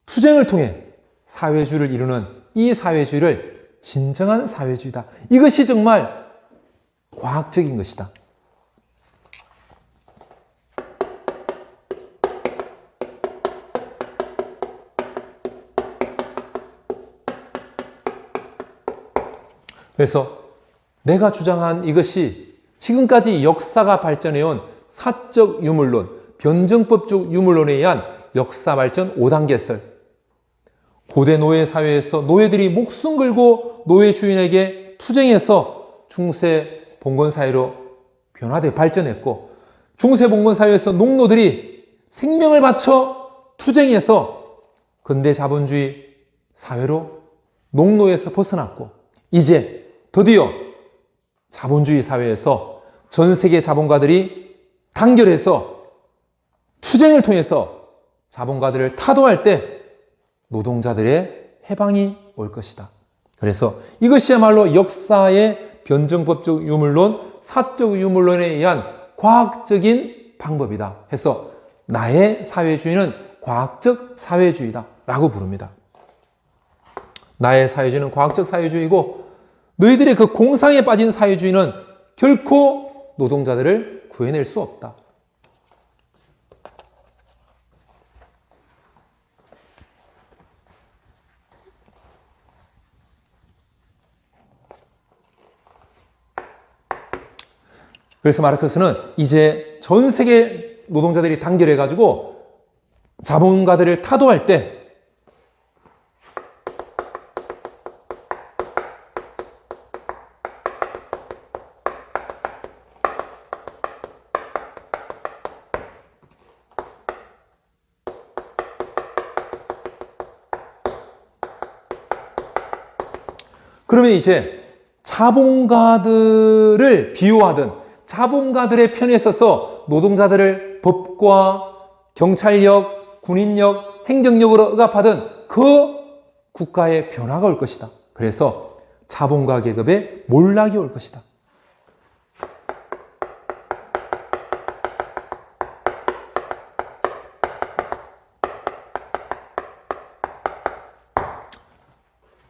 투쟁을 통해 사회주의를 이루는 이 사회주의를 진정한 사회주의다. 이것이 정말 과학적인 것이다. 그래서 내가 주장한 이것이 지금까지 역사가 발전해온 사적 유물론, 변증법적 유물론에 의한 역사 발전 5단계설. 고대 노예 사회에서 노예들이 목숨 걸고 노예 주인에게 투쟁해서 중세 봉건 사회로 변화돼 발전했고, 중세 봉건 사회에서 농노들이 생명을 바쳐 투쟁해서 근대 자본주의 사회로 농노에서 벗어났고, 이제 드디어 자본주의 사회에서 전 세계 자본가들이 단결해서 투쟁을 통해서 자본가들을 타도할 때 노동자들의 해방이 올 것이다. 그래서 이것이야말로 역사의 변증법적 유물론, 사적 유물론에 의한 과학적인 방법이다 해서 나의 사회주의는 과학적 사회주의다 라고 부릅니다. 나의 사회주의는 과학적 사회주의고 너희들의 그 공상에 빠진 사회주의는 결코 노동자들을 구해낼 수 없다. 그래서 마르크스는 이제 전 세계 노동자들이 단결해가지고 자본가들을 타도할 때 그러면 이제 자본가들을 비호하든 자본가들의 편에 서서 노동자들을 법과 경찰력, 군인력, 행정력으로 억압하든 그 국가의 변화가 올 것이다. 그래서 자본가 계급의 몰락이 올 것이다.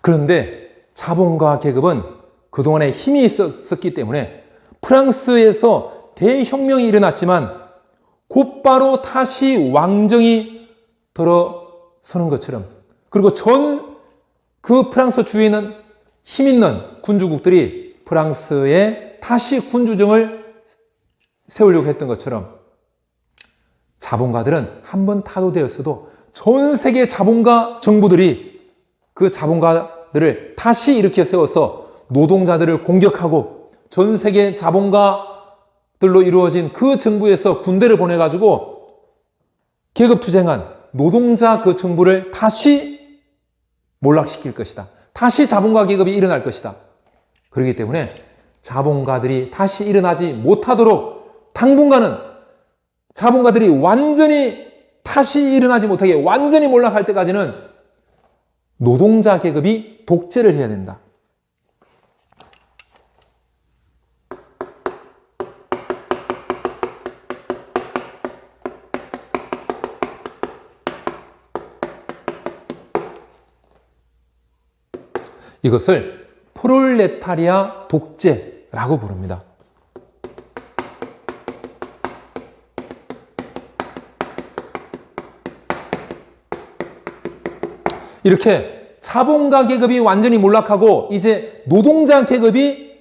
그런데 자본가 계급은 그동안에 힘이 있었기 때문에 프랑스에서 대혁명이 일어났지만 곧바로 다시 왕정이 들어서는 것처럼 그리고 그 프랑스 주위에 있는 힘 있는 군주국들이 프랑스에 다시 군주정을 세우려고 했던 것처럼 자본가들은 한번 타도되었어도 전 세계 자본가 정부들이 그 자본가들을 다시 일으켜 세워서 노동자들을 공격하고 전 세계 자본가들로 이루어진 그 정부에서 군대를 보내가지고 계급투쟁한 노동자 그 정부를 다시 몰락시킬 것이다. 다시 자본가 계급이 일어날 것이다. 그렇기 때문에 자본가들이 다시 일어나지 못하도록 당분간은 자본가들이 완전히 다시 일어나지 못하게 완전히 몰락할 때까지는 노동자 계급이 독재를 해야 된다. 이것을 프롤레타리아 독재라고 부릅니다. 이렇게 자본가 계급이 완전히 몰락하고 이제 노동자 계급이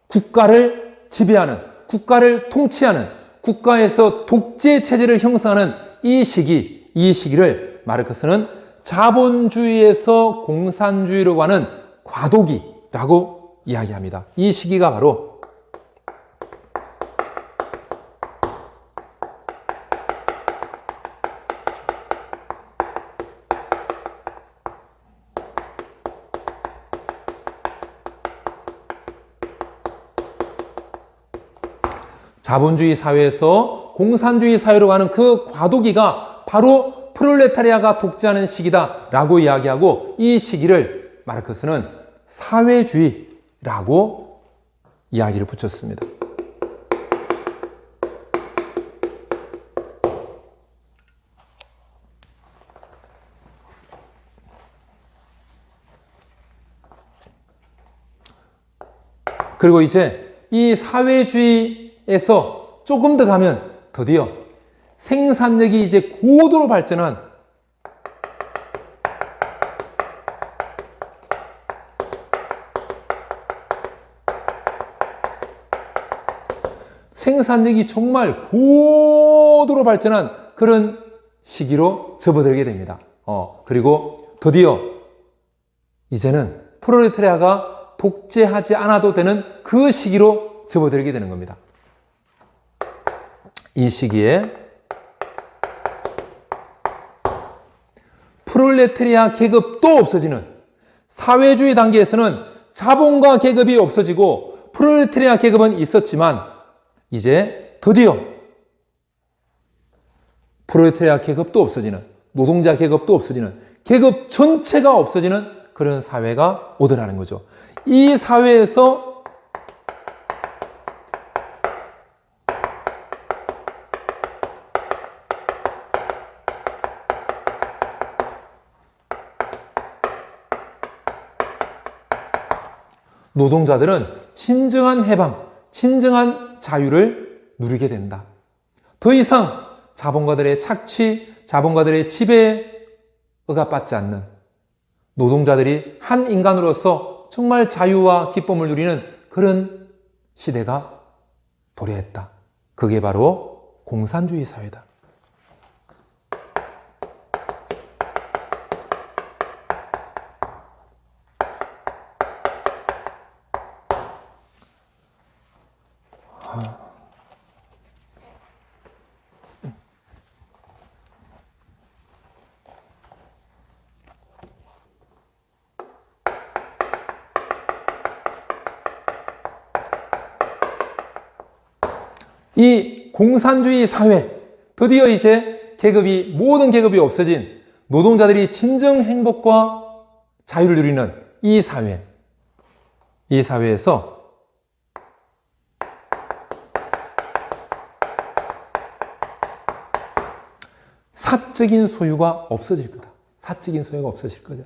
국가를 지배하는, 국가를 통치하는, 국가에서 독재 체제를 형성하는 이 시기를 마르크스는 자본주의에서 공산주의로 가는 과도기라고 이야기합니다. 이 시기가 바로 자본주의 사회에서 공산주의 사회로 가는 그 과도기가 바로 프롤레타리아가 독재하는 시기다라고 이야기하고 이 시기를 마르크스는 사회주의라고 이야기를 붙였습니다. 그리고 이제 이 사회주의에서 조금 더 가면 드디어 생산력이 이제 고도로 발전한 생산력이 정말 고도로 발전한 그런 시기로 접어들게 됩니다. 그리고 드디어 이제는 프롤레타리아가 독재하지 않아도 되는 그 시기로 접어들게 되는 겁니다. 이 시기에 프롤레타리아 계급도 없어지는 사회주의 단계에서는 자본가 계급이 없어지고 프롤레타리아 계급은 있었지만 이제 드디어 프롤레타리아 계급도 없어지는 노동자 계급도 없어지는 계급 전체가 없어지는 그런 사회가 오더라는 거죠. 이 사회에서 노동자들은 진정한 해방, 진정한 자유를 누리게 된다. 더 이상 자본가들의 착취, 자본가들의 지배에 억압받지 않는 노동자들이 한 인간으로서 정말 자유와 기쁨을 누리는 그런 시대가 도래했다. 그게 바로 공산주의 사회다. 이 공산주의 사회, 드디어 이제 모든 계급이 없어진 노동자들이 진정 행복과 자유를 누리는 이 사회에서 사적인 소유가 없어질 거다. 사적인 소유가 없어질 거다.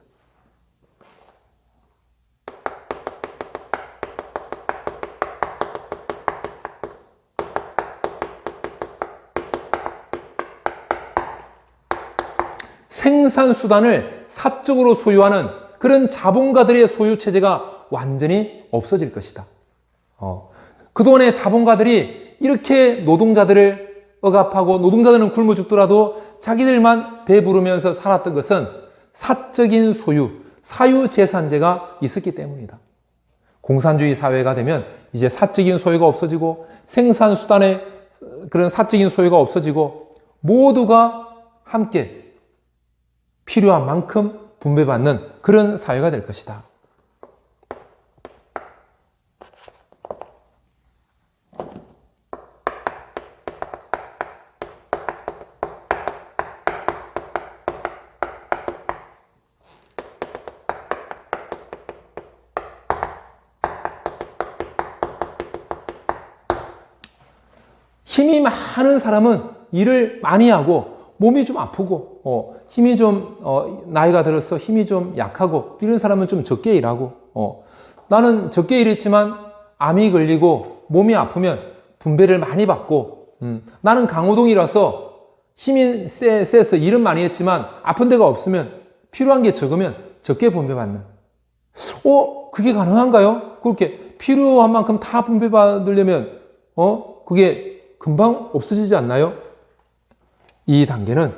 생산수단을 사적으로 소유하는 그런 자본가들의 소유체제가 완전히 없어질 것이다. 그동안의 자본가들이 이렇게 노동자들을 억압하고 노동자들은 굶어 죽더라도 자기들만 배부르면서 살았던 것은 사적인 소유, 사유재산제가 있었기 때문이다. 공산주의 사회가 되면 이제 사적인 소유가 없어지고 생산수단의 그런 사적인 소유가 없어지고 모두가 함께 필요한 만큼 분배받는 그런 사회가 될 것이다. 힘이 많은 사람은 일을 많이 하고 몸이 좀 아프고 힘이 좀 나이가 들어서 힘이 좀 약하고 이런 사람은 좀 적게 일하고 나는 적게 일했지만 암이 걸리고 몸이 아프면 분배를 많이 받고 나는 강호동이라서 힘이 세서 일은 많이 했지만 아픈 데가 없으면 필요한 게 적으면 적게 분배받는 그게 가능한가요? 그렇게 필요한 만큼 다 분배받으려면 그게 금방 없어지지 않나요? 이 단계는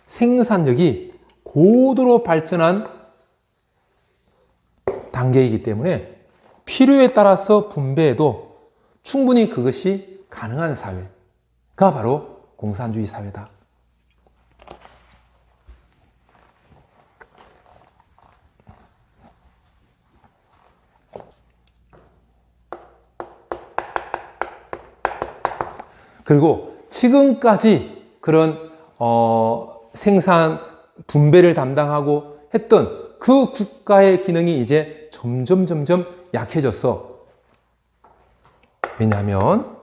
생산력이 고도로 발전한 단계이기 때문에 필요에 따라서 분배해도 충분히 그것이 가능한 사회가 바로 공산주의 사회다. 그리고 지금까지 그런 생산 분배를 담당하고 했던 그 국가의 기능이 이제 점점 약해졌어. 왜냐하면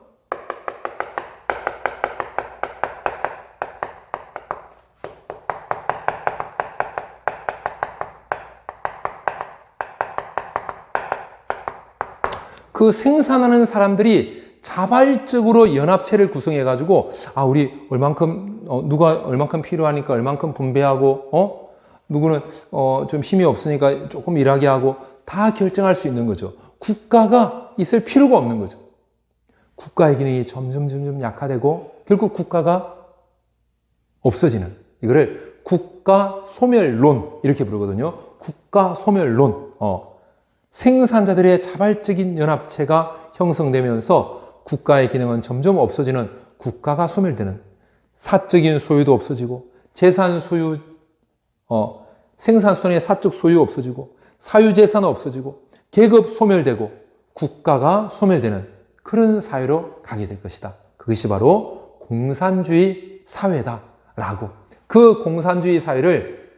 그 생산하는 사람들이 자발적으로 연합체를 구성해가지고, 우리 얼만큼, 누가 얼만큼 필요하니까 얼만큼 분배하고, 누구는, 좀 힘이 없으니까 조금 일하게 하고, 다 결정할 수 있는 거죠. 국가가 있을 필요가 없는 거죠. 국가의 기능이 점점 약화되고, 결국 국가가 없어지는, 이거를 국가 소멸론, 이렇게 부르거든요. 국가 소멸론. 생산자들의 자발적인 연합체가 형성되면서 국가의 기능은 점점 없어지는 국가가 소멸되는 사적인 소유도 없어지고 재산 소유, 생산수단의 사적 소유 없어지고 사유재산은 없어지고 계급 소멸되고 국가가 소멸되는 그런 사회로 가게 될 것이다. 그것이 바로 공산주의 사회다라고 그 공산주의 사회를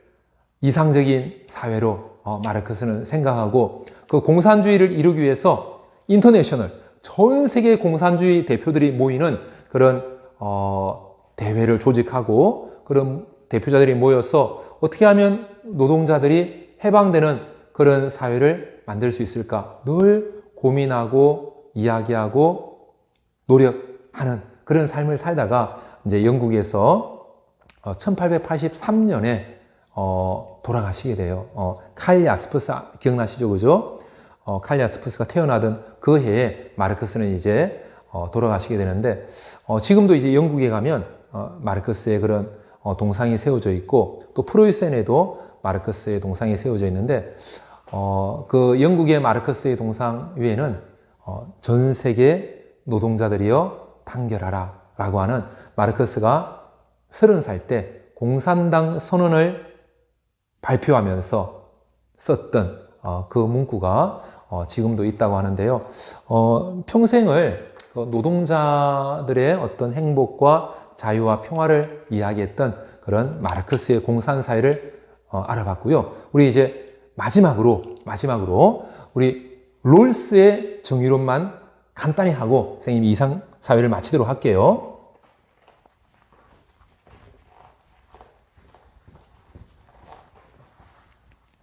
이상적인 사회로 마르크스는 생각하고 그 공산주의를 이루기 위해서 인터내셔널 전 세계 공산주의 대표들이 모이는 그런 대회를 조직하고 그런 대표자들이 모여서 어떻게 하면 노동자들이 해방되는 그런 사회를 만들 수 있을까 늘 고민하고 이야기하고 노력하는 그런 삶을 살다가 이제 영국에서 1883년에 돌아가시게 돼요. 칼 야스프스 기억나시죠? 그죠? 칼 야스프스가 태어나던 그 해에 마르크스는 이제 돌아가시게 되는데, 지금도 이제 영국에 가면 마르크스의 그런 동상이 세워져 있고, 또 프로이센에도 마르크스의 동상이 세워져 있는데, 그 영국의 마르크스의 동상 위에는 전 세계 노동자들이여 단결하라 라고 하는 마르크스가 30살 때 공산당 선언을 발표하면서 썼던 그 문구가 지금도 있다고 하는데요. 평생을 노동자들의 어떤 행복과 자유와 평화를 이야기했던 그런 마르크스의 공산사회를 알아봤고요. 우리 이제 마지막으로 우리 롤스의 정의론만 간단히 하고 선생님이 이상 사회를 마치도록 할게요.